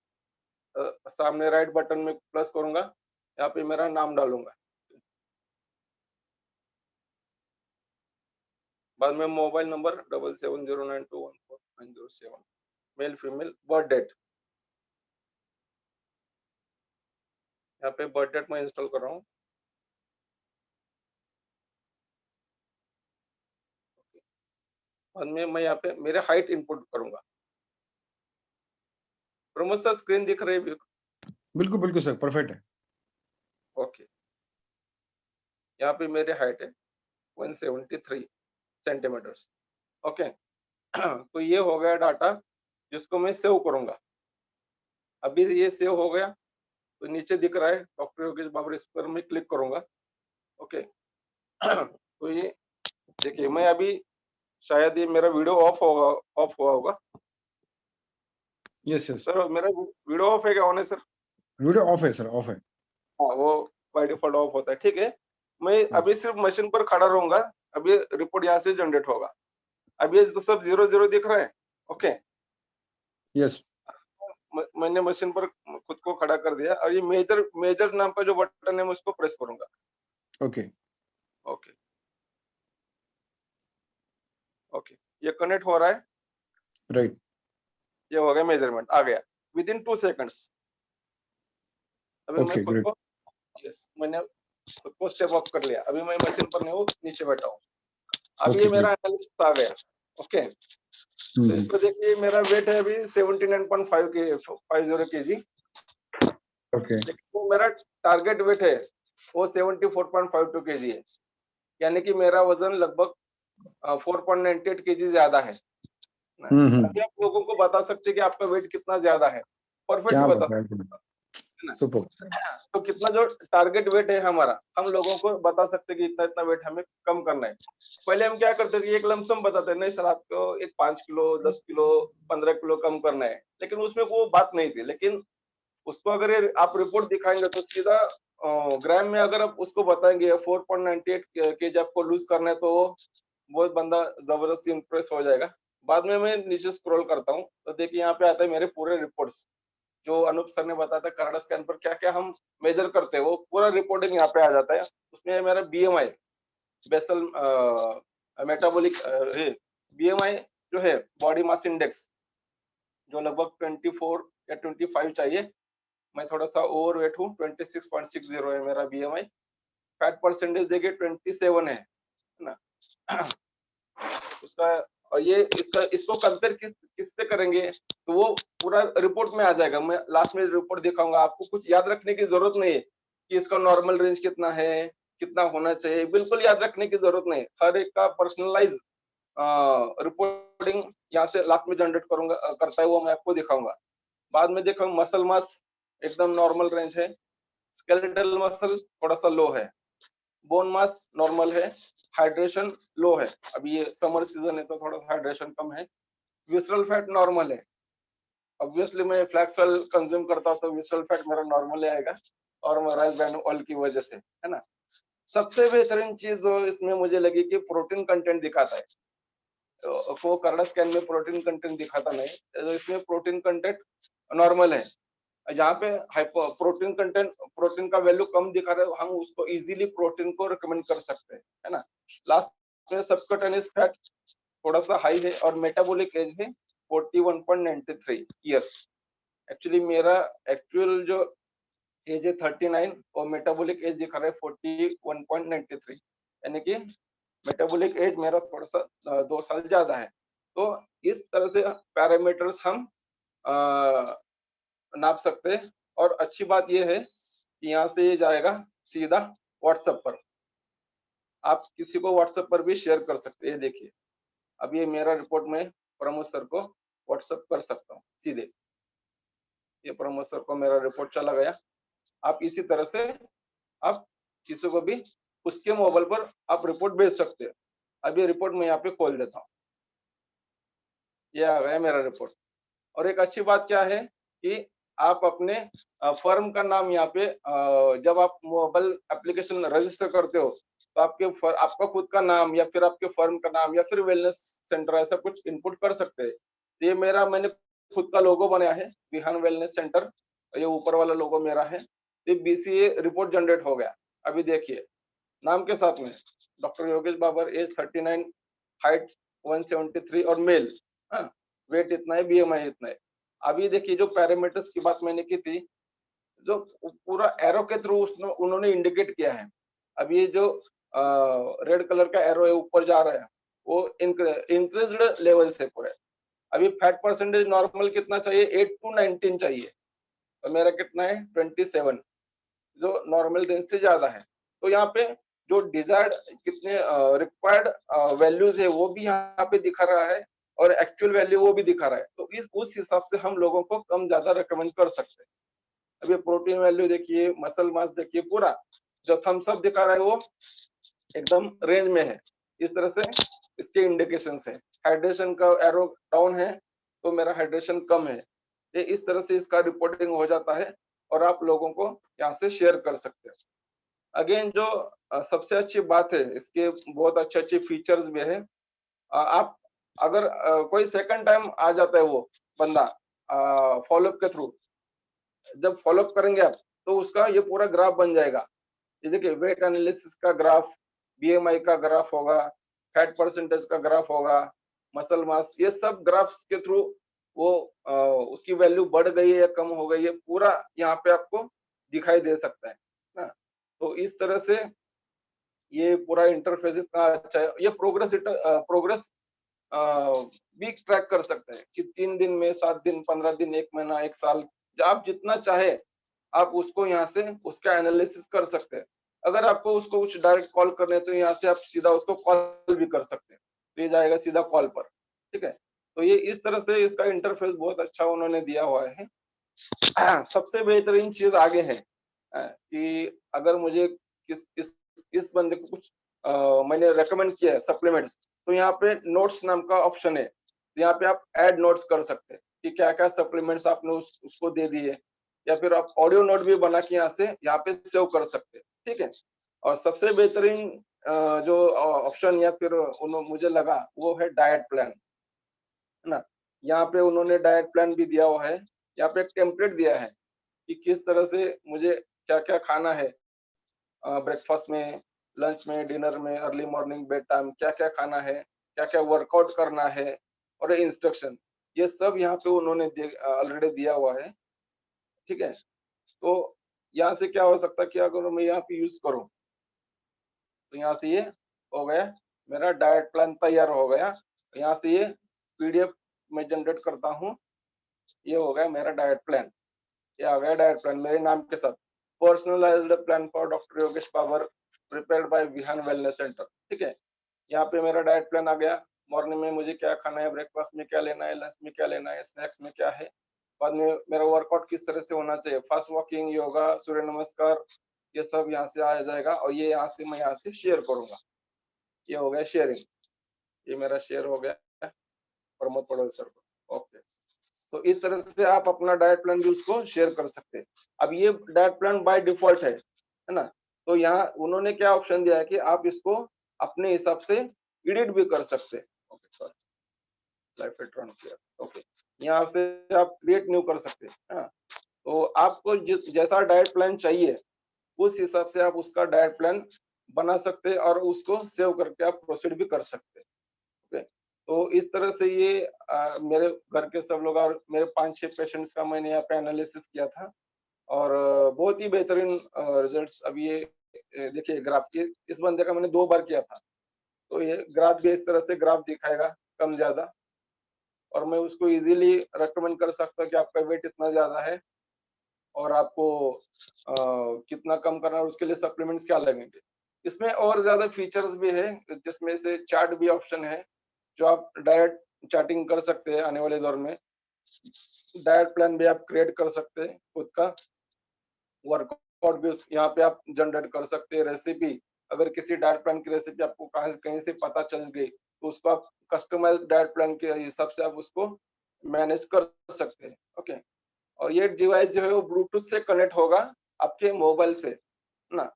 सामने राइट बटन में प्लस करूंगा, यहाँ पे मेरा नाम डालूंगा, बाद में mobile number 7709214907, male female, birth date. यहाँ पे बर्थ डेट मैं इंस्टॉल कर रहा हूँ। बाद में मैं यहाँ पे मेरे हाइट इनपुट करूंगा। प्रमोद सर स्क्रीन दिख रही है बिल्कुल बिल्कुल सर, परफेक्ट है। ओके, यहाँ पे मेरी हाइट है 173 सेंटीमीटर्स। ओके, तो ये हो गया डाटा जिसको मैं सेव करूंगा। अभी ये सेव हो गया, तो नीचे दिख रहा है डॉक्टर योगेश बाबर, इस पर मैं क्लिक करूंगा। ओके, तो ये देखिए, मैं अभी शायद ये मेरा वीडियो ऑफ हुआ होगा। यस यस, सर मेरा वीडियो ऑफ है क्या, ऑन है सर? वीडियो ऑफ है सर, ऑफ है। हाँ, वो बाय डिफॉल्ट ऑफ होता है, ठीक है। मैं हाँ, अभी सिर्फ मशीन पर खड़ा रहूंगा, अभी रिपोर्ट यहाँ से जनरेट होगा। अब ये तो सब 0 0 दिख रहा है। ओके, यस, मैंने मशीन पर खुद को खड़ा कर दिया, और ये मेजर मेजर नाम का जो बटन है मैं उसको प्रेस करूंगा। ओके, ओके, ओके, ये कनेक्ट हो रहा है, राइट, ये हो गया, मेजरमेंट आ गया विद इन 2 सेकंड्स। अभी मैं ओके, खुद ग्रेट, को, यस, मैंने खुद को स्टेप अप कर लिया। अभी मैं मशीन पर नहीं हूँ, नीचे बैठा हूँ। अब ये ओके, मेरा ग्रेट, एनालिसिस आ गया। ओके, तो इस पर देखिए मेरा वेट है अभी 79.5 के 50 केजी, ओके, लेकिन वो मेरा टारगेट वेट है वो 74.52 केजी है, यानी कि मेरा वजन लगभग 4.98 केजी ज्यादा है ना। अभी आप लोगों को बता सकते हैं कि आपका वेट कितना ज्यादा है, परफेक्ट क्या बता बात है, सकते हैं ना। सुपर, तो कितना जो टारगेट वेट है हमारा, हम लोगों को बता सकते हैं कि इतना इतना वेट हमें कम करना है। पहले हम क्या करते थे, एक लमसम बताते, नहीं सर आपको एक 5 किलो 10 किलो 15 किलो कम करना है, लेकिन उसमें वो बात नहीं थी। लेकिन उसको अगर आप रिपोर्ट दिखाएंगे तो सीधा ग्राम में अगर आप उसको बताएंगे 4.98 केजी आपको लूज करना है, तो वो बंदा जबरदस्ती इंप्रेस हो जाएगा। बाद में मैं नीचे स्क्रॉल करता हूँ, तो देखिए यहाँ पे आता है मेरे पूरे रिपोर्ट्स, जो अनूप सर ने बताया था कराडा स्कैन पर क्या क्या हम मेजर करते हैं, वो पूरा रिपोर्टिंग यहाँ पे आ जाता है। उसमें मेरा बीएमआई, बेसल मेटाबॉलिक बीएमआई जो है, बॉडी मास इंडेक्स, जो लगभग 24 या 25 चाहिए। मैं थोड़ा सा ओवर वेट हूँ, 26.60 है मेरा बीएमआई। फैट परसेंटेज देखिए 27 है ना। उसका, और ये इसको कंपेयर किससे करेंगे, तो वो पूरा रिपोर्ट में आ जाएगा। मैं लास्ट में रिपोर्ट दिखाऊंगा, आपको कुछ याद रखने की जरूरत नहीं है कि इसका नॉर्मल रेंज कितना है, कितना होना चाहिए, बिल्कुल याद रखने की जरूरत नहीं। हर एक का पर्सनलाइज रिपोर्टिंग यहाँ से लास्ट में जनरेट करूंगा, करता है वो मैं आपको दिखाऊंगा। बाद में देखो मसल मास एकदम नॉर्मल रेंज है, स्केलेटल मसल थोड़ा सा लो है, बोन मास नॉर्मल है, हाइड्रेशन लो है। अभी ये समर सीजन है तो थोड़ा सा हाइड्रेशन कम है। विसरल फैट नॉर्मल है। ऑब्वियसली मैं फ्लैक्स ऑयल कंज्यूम करता हूं तो विसरल फैट मेरा नॉर्मल आएगा, और राइस ब्रान ऑयल की वजह से, है ना। सबसे बेहतरीन चीज जो इसमें मुझे लगी कि प्रोटीन कंटेंट दिखाता है। वो कराडा स्कैन में प्रोटीन कंटेंट दिखाता नहीं, तो इसमें प्रोटीन कंटेंट नॉर्मल है। जहाँ पे हाइपो प्रोटीन कंटेंट, प्रोटीन का वैल्यू कम दिखा रहे हो, हम उसको इजीली प्रोटीन को रिकमेंड कर सकते हैं, है ना। लास्ट में सबकटेनियस फैट थोड़ा सा हाई है, और मेटाबॉलिक एज है 41.93 ईयर्स। एक्चुअली मेरा एक्चुअल जो एज है 39, और मेटाबॉलिक एज दिखा रहा है 41.93, यानी कि मेटाबॉलिक एज मेरा थोड़ा सा 2 साल ज्यादा है। तो इस तरह से पैरामीटर्स हम नाप सकते हैं। और अच्छी बात यह है कि यहाँ से ये जाएगा सीधा व्हाट्सएप पर, आप किसी को व्हाट्सएप पर भी शेयर कर सकते हैं। देखिए अब ये मेरा रिपोर्ट में प्रमोद सर को व्हाट्सएप कर सकता हूँ सीधे, ये प्रमोद सर को मेरा रिपोर्ट चला गया। आप इसी तरह से आप किसी को भी उसके मोबाइल पर आप रिपोर्ट भेज सकते हैं। अब ये रिपोर्ट मैं यहाँ पे खोल देता हूँ, ये आ गया मेरा रिपोर्ट। और एक अच्छी बात क्या है कि आप अपने फर्म का नाम यहाँ पे जब आप मोबाइल एप्लीकेशन रजिस्टर करते हो, तो आपका खुद का नाम, या फिर आपके फर्म का नाम, या फिर वेलनेस सेंटर, ऐसा कुछ इनपुट कर सकते हैं। ये मैंने खुद का लोगो बनाया है, विहान वेलनेस सेंटर, ये ऊपर वाला लोगो मेरा है। ये बीसीए रिपोर्ट जनरेट हो गया। अभी देखिए नाम के साथ में doctor Yogesh Babar, age 39, height 173 और मेल, वेट इतना है, बीएमआई इतना है। अभी देखिए जो पैरामीटर्स की बात मैंने की थी, जो पूरा एरो के थ्रू उन्होंने इंडिकेट किया है। अब ये जो रेड कलर का एरो है ऊपर जा रहा है, वो इंक्रीज्ड लेवल से पूरे। अभी फैट परसेंटेज नॉर्मल कितना चाहिए, 8 to 19 चाहिए। और मेरा कितना है 27, जो नॉर्मल रेंज से ज्यादा है। तो यहाँ पे जो डिजायर्ड कितने रिक्वायर्ड वैल्यूज है वो भी यहाँ पे दिखा रहा है और एक्चुअल वैल्यू वो भी दिखा रहा है। तो इस उस हिसाब से हम लोगों को कम ज्यादा रिकमेंड कर सकते हैं। अब ये प्रोटीन वैल्यू देखिए, मसल मास देखिए, पूरा जो थम्स अप दिखा रहा है वो एकदम रेंज में है। इस तरह से इसके इंडिकेशंस है। हाइड्रेशन का एरो डाउन है तो मेरा हाइड्रेशन कम है। ये इस तरह से इसका रिपोर्टिंग हो जाता है और आप लोगों को यहाँ से शेयर कर सकते हैं। अगेन जो सबसे अच्छी बात है, इसके बहुत अच्छे अच्छे फीचर्स भी है। आप अगर कोई सेकंड टाइम आ जाता है वो बंदा फॉलोअप के थ्रू, जब फॉलोअप करेंगे आप तो उसका ये पूरा ग्राफ बन जाएगा। ये देखिए वेट एनालिसिस का ग्राफ, बीएमआई का ग्राफ होगा, फैट परसेंटेज का ग्राफ होगा, मसल मास, ये सब ग्राफ्स के थ्रू वो उसकी वैल्यू बढ़ गई है या कम हो गई है, पूरा यहाँ पे आपको दिखाई दे सकता है ना। तो इस तरह से ये पूरा इंटरफेस इतना अच्छा है। ये प्रोग्रेस भी ट्रैक कर सकते हैं कि 3 दिन में, 7 दिन, 15 दिन, 1 महीना, 1 साल, आप जितना चाहे आप उसको यहाँ से उसका एनालिसिस कर सकते हैं। अगर आपको उसको कुछ डायरेक्ट कॉल करने तो यहाँ से आप सीधा उसको कॉल भी कर सकते हैं, तो ये जाएगा सीधा कॉल पर, ठीक है। तो ये इस तरह से इसका इंटरफेस बहुत अच्छा उन्होंने दिया हुआ है। सबसे बेहतरीन चीज आगे है कि अगर मुझे इस बंदे को कुछ मैंने रेकमेंड किया है सप्लीमेंट्स, तो यहाँ पे नोट्स नाम का ऑप्शन है। तो यहाँ पे आप ऐड नोट्स कर सकते हैं कि क्या क्या सप्लीमेंट्स आपने उसको दे दिए, या फिर आप ऑडियो नोट भी बना के यहाँ से यहाँ पे सेव कर सकते हैं, ठीक है। और सबसे बेहतरीन जो ऑप्शन या फिर मुझे लगा वो है डाइट प्लान, है ना। यहाँ पे उन्होंने डाइट प्लान भी दिया हुआ है। यहाँ पे एक टेम्पलेट दिया है कि किस तरह से मुझे क्या क्या खाना है, ब्रेकफास्ट में, लंच में, डिनर में, अर्ली मॉर्निंग, बेड टाइम, क्या क्या खाना है, क्या क्या वर्कआउट करना है, और इंस्ट्रक्शन, ये सब यहाँ पे उन्होंने ऑलरेडी दिया हुआ है, ठीक है। तो यहाँ से क्या हो सकता है कि अगर मैं यहाँ पे यूज करूँ तो यहाँ से ये हो गया, मेरा डाइट प्लान तैयार हो गया। यहाँ से ये पीडीएफ में जनरेट करता हूँ, ये हो गया मेरा डाइट प्लान। ये आ गया डाइट प्लान मेरे नाम के साथ, personalised plan for doctor Yogesh Pawar, prepared by Vihaan wellness centre, ठीक है। यहाँ पे मेरा डाइट प्लान आ गया। मॉर्निंग में मुझे क्या खाना है, ब्रेकफास्ट में क्या लेना है, लंच में क्या लेना है, स्नैक्स में क्या है, बाद में मेरा वर्कआउट किस तरह से होना चाहिए, फास्ट वॉकिंग, योगा, सूर्य नमस्कार, ये सब यहाँ से आ जाएगा। और ये यहाँ से मैं यहाँ से शेयर करूंगा। ये हो गया शेयरिंग, ये मेरा शेयर हो गया प्रमोद पड़ोल सर को, ओके। तो इस तरह से आप अपना डाइट प्लान भी उसको शेयर कर सकते हैं। अब ये डाइट प्लान बाय डिफॉल्ट है ना। तो यहाँ उन्होंने क्या ऑप्शन दिया है कि आप इसको अपने हिसाब से एडिट भी कर सकते हैं। ओके सॉरी, लाइफ रिटर्न किया, ओके। यहाँ से आप क्रिएट न्यू कर सकते हैं, है ना। तो आपको जैसा डाइट प्लान चाहिए उस हिसाब से आप उसका डाइट प्लान बना सकते हैं और उसको सेव करके आप प्रोसीड भी कर सकते हैं, ओके। तो इस तरह से ये मेरे घर के सब लोग और मेरे 5-6 पेशेंट्स का मैंने यहाँ पे एनालिसिस किया था और बहुत ही बेहतरीन रिजल्ट्स। अब ये देखिए ग्राफ की, इस बंदे का मैंने 2 बार किया था, तो ये ग्राफ भी इस तरह से ग्राफ दिखाएगा कम ज्यादा, और मैं उसको इजीली रेकमेंड कर सकता हूँ कि आपका वेट इतना ज्यादा है और आपको कितना कम करना है, उसके लिए सप्लीमेंट्स क्या लगेंगे। इसमें और ज्यादा फीचर्स भी है, जिसमें से चार्ट भी ऑप्शन है, जो आप डायरेक्ट चार्टिंग कर सकते हैं। आने वाले दौर में डाइट प्लान भी आप क्रिएट कर सकते हैं खुद का, वर्कआउट भी यहाँ पे आप जनरेट कर सकते हैं। रेसिपी, अगर किसी डाइट प्लान की रेसिपी आपको कहीं से पता चल गई तो उसको आप कस्टमाइज डाइट प्लान के हिसाब से आप उसको मैनेज कर सकते हैं, ओके। और ये डिवाइस जो है वो ब्लूटूथ से कनेक्ट होगा आपके मोबाइल से, है ना।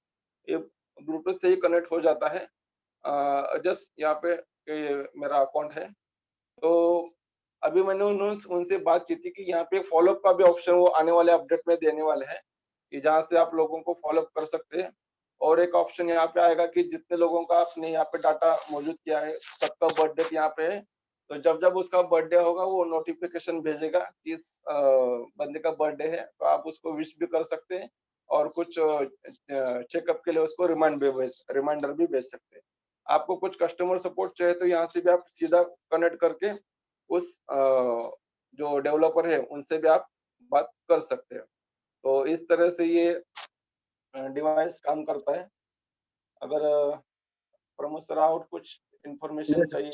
ये ब्लूटूथ से ही कनेक्ट हो जाता है। जस्ट यहाँ पे ये मेरा अकाउंट है, तो अभी मैंने उनसे बात की थी कि यहाँ पे फॉलोअप का भी ऑप्शन वो आने वाले अपडेट में देने वाले हैं, कि जहाँ से आप लोगों को फॉलोअप कर सकते हैं। और एक ऑप्शन यहाँ पे आएगा कि जितने लोगों का आपने यहाँ पे डाटा मौजूद किया है, सबका बर्थ डेट यहाँ पे है, तो जब जब उसका बर्थडे होगा वो नोटिफिकेशन भेजेगा कि इस बंदे का बर्थडे है, तो आप उसको विश भी कर सकते हैं और कुछ चेकअप के लिए उसको रिमाइंडर भी भेज सकते हैं। आपको कुछ कस्टमर सपोर्ट चाहिए तो यहाँ से भी आप सीधा कनेक्ट करके उस जो डेवलपर है उनसे भी आप बात कर सकते हैं। तो इस तरह से ये डिवाइस काम करता है। अगर प्रमोद सर और कुछ इन्फॉर्मेशन Yes, चाहिए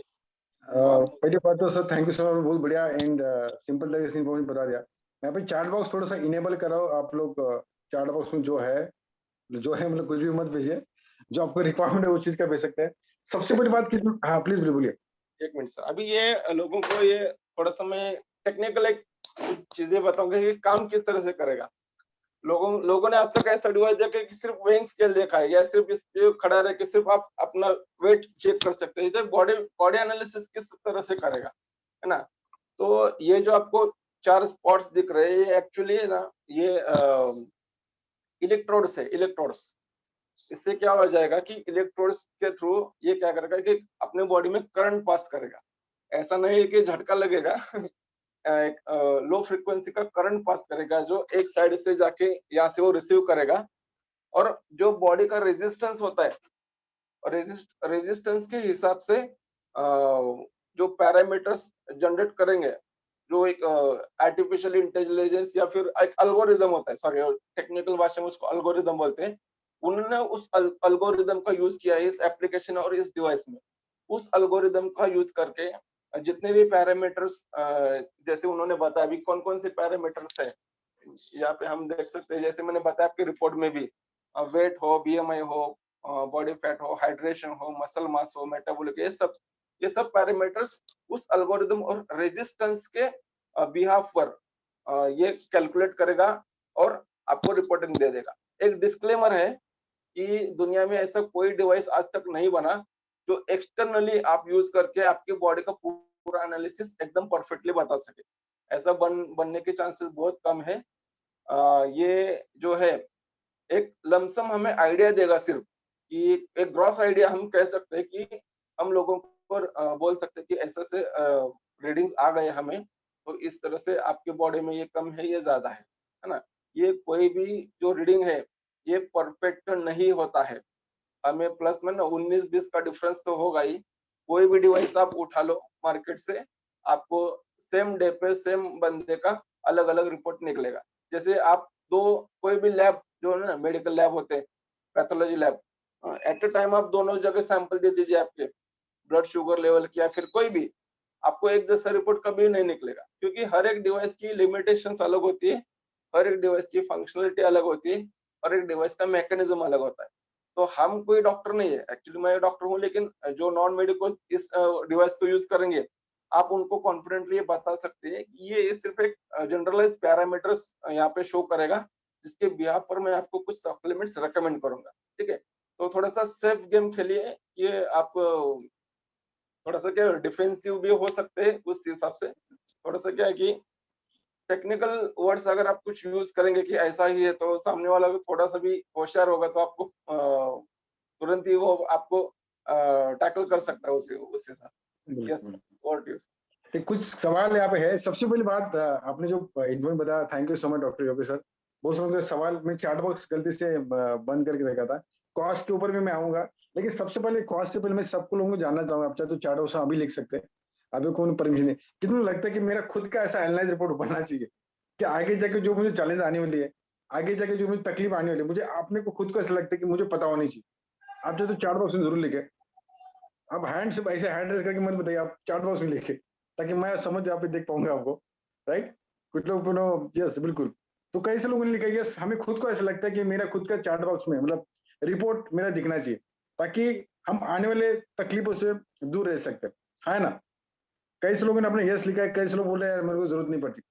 तो आप पहली बात तो सर थैंक यू सर, बहुत बढ़िया एंड सिंपल तरीके से इन्फॉर्मेशन बता दिया। यहाँ पे चैट बॉक्स थोड़ा सा इनेबल कराओ आप लोग। चैट बॉक्स में जो है मतलब कुछ भी मत भेजिए, जो आपको रिक्वायरमेंट है वो चीज का भेज सकते हैं। सबसे बड़ी बात कि हाँ प्लीज बोलिए। एक मिनट सर, अभी ये लोगों को ये थोड़ा सा मैं टेक्निकल एक कुछ चीजें बताऊंगा कि काम किस तरह से करेगा। लोगों ने आज तक ऐसा डिवाइस देखा कि सिर्फ वेइंग स्केल देखा है या सिर्फ इस पे खड़ा रह के सिर्फ आप अपना वेट चेक कर सकते हैं। इधर बॉडी बॉडी एनालिसिस किस तरह से करेगा, है ना। तो ये जो आपको 4 स्पॉट्स दिख रहे हैं ये एक्चुअली ना ये इलेक्ट्रोड्स है, इलेक्ट्रोड्स। इससे क्या हो जाएगा कि इलेक्ट्रोड्स के थ्रू ये क्या करेगा कि अपने बॉडी में करंट पास करेगा। ऐसा नहीं है कि झटका लगेगा एक लो फ्रीक्वेंसी का करंट पास करेगा जो एक साइड से जाके यहाँ से वो रिसीव करेगा। और जो बॉडी का रेजिस्टेंस होता है, रेजिस्टेंस के हिसाब से जो पैरामीटर्स जनरेट करेंगे, जो एक आर्टिफिशियल इंटेलिजेंस या फिर एक एल्गोरिदम होता है, सॉरी टेक्निकल भाषा में उसको एल्गोरिदम बोलते हैं। उन्होंने उस एल्गोरिदम का यूज किया है इस एप्लीकेशन और इस डिवाइस में। उस एल्गोरिदम का यूज करके जितने भी पैरामीटर्स जैसे उन्होंने बताया अभी कौन कौन से पैरामीटर्स है यहाँ पे हम देख सकते हैं। जैसे मैंने बताया आपके रिपोर्ट में भी वेट हो, बीएमआई हो, बॉडी फैट हो, हाइड्रेशन हो, मसल मास हो, मेटाबॉलिक, ये सब पैरामीटर्स उस एल्गोरिदम और रेजिस्टेंस के बिहाफ पर ये कैलकुलेट करेगा और आपको रिपोर्टिंग दे देगा। एक डिस्क्लेमर है कि दुनिया में ऐसा कोई डिवाइस आज तक नहीं बना जो एक्सटर्नली आप यूज करके आपके बॉडी का पूरा एनालिसिस एकदम परफेक्टली बता सके। ऐसा बनने के चांसेस बहुत कम है। ये जो है एक लमसम हमें आइडिया देगा सिर्फ कि एक ग्रॉस आइडिया हम कह सकते हैं कि हम लोगों को बोल सकते हैं कि ऐसे से रीडिंग्स आ गए हमें, तो इस तरह से आपके बॉडी में ये कम है, ये ज्यादा है ना। ये कोई भी जो रीडिंग है ये परफेक्ट नहीं होता है। हमें प्लस में ना 19-20 का डिफरेंस तो होगा ही। कोई भी डिवाइस आप उठा लो मार्केट से, आपको सेम डे पे सेम बंदे का अलग अलग रिपोर्ट निकलेगा। जैसे आप दो कोई भी लैब जो है ना मेडिकल लैब होते हैं, pathology lab, at a time आप दोनों जगह सैंपल दे दीजिए आपके ब्लड शुगर लेवल की या फिर कोई भी, आपको एक जैसा रिपोर्ट कभी नहीं निकलेगा क्योंकि हर एक डिवाइस की लिमिटेशंस अलग होती है, हर एक डिवाइस की फंक्शनलिटी अलग होती है, हर एक डिवाइस का मैकेनिज्म अलग होता है। तो हम कोई डॉक्टर नहीं है, एक्चुअली मैं डॉक्टर हूँ, लेकिन जो नॉन मेडिकल इस डिवाइस को यूज करेंगे आप उनको कॉन्फिडेंटली बता सकते हैं कि ये सिर्फ एक जनरलाइज पैरामीटर्स यहाँ पे शो करेगा जिसके बिहाफ पर मैं आपको कुछ सप्लीमेंट्स रेकमेंड करूंगा। ठीक है, तो थोड़ा सा सेफ गेम खेलिए। ये आप थोड़ा सा क्या डिफेंसिव भी हो सकते हैं उस हिसाब से। थोड़ा सा क्या है कि टेक्निकल वर्ड्स अगर आप कुछ यूज करेंगे कि ऐसा ही है तो सामने वाला भी थोड़ा सा भी होशियार होगा तो आपको तुरंत ही वो आपको टैकल कर सकता है उस हिसाब। यस, और कुछ सवाल यहाँ पे है। सबसे पहली बात आपने जो इन्फॉर्मेशन बताया, thank you so much doctor Yogi sir. बहुत सारे सवाल मैं चैट बॉक्स गलती से बंद करके रखा था। कॉस्ट के ऊपर भी मैं आऊंगा, लेकिन सबसे पहले कॉस्ट से पहले मैं सबको लोगों को जानना चाहूंगा। आप चाहे तो चैट बॉक्स अभी लिख सकते हैं, अभी कौन परमिशन नहीं। कितना लगता है कि मेरा खुद का ऐसा एनालाइज रिपोर्ट बनना चाहिए कि आगे जाके जो मुझे चैलेंज आने वाली है, आगे जाके जो मुझे तकलीफ आने वाली है, मुझे अपने को खुद को ऐसा लगता है कि मुझे पता होनी चाहिए। आप चाहे तो चैट बॉक्स में जरूर लिखे। आप हैंड से ऐसे हैंड रेस करके मत बताइए, आप चैट बॉक्स में लिखे ताकि मैं समझ यहाँ पे देख पाऊंगा आपको। राइट, कुछ लोग नो, यस बिल्कुल। तो कई से लोगों ने लिखा यस, हमें खुद को ऐसा लगता है कि मेरा खुद का चैट बॉक्स में मतलब रिपोर्ट मेरा दिखना चाहिए ताकि हम आने वाले तकलीफों से दूर रह सकते है ना। कई से लोगों ने अपने यस लिखा है, कई से लोग बोल रहे हैं यार मेरे को जरूरत नहीं पड़ती।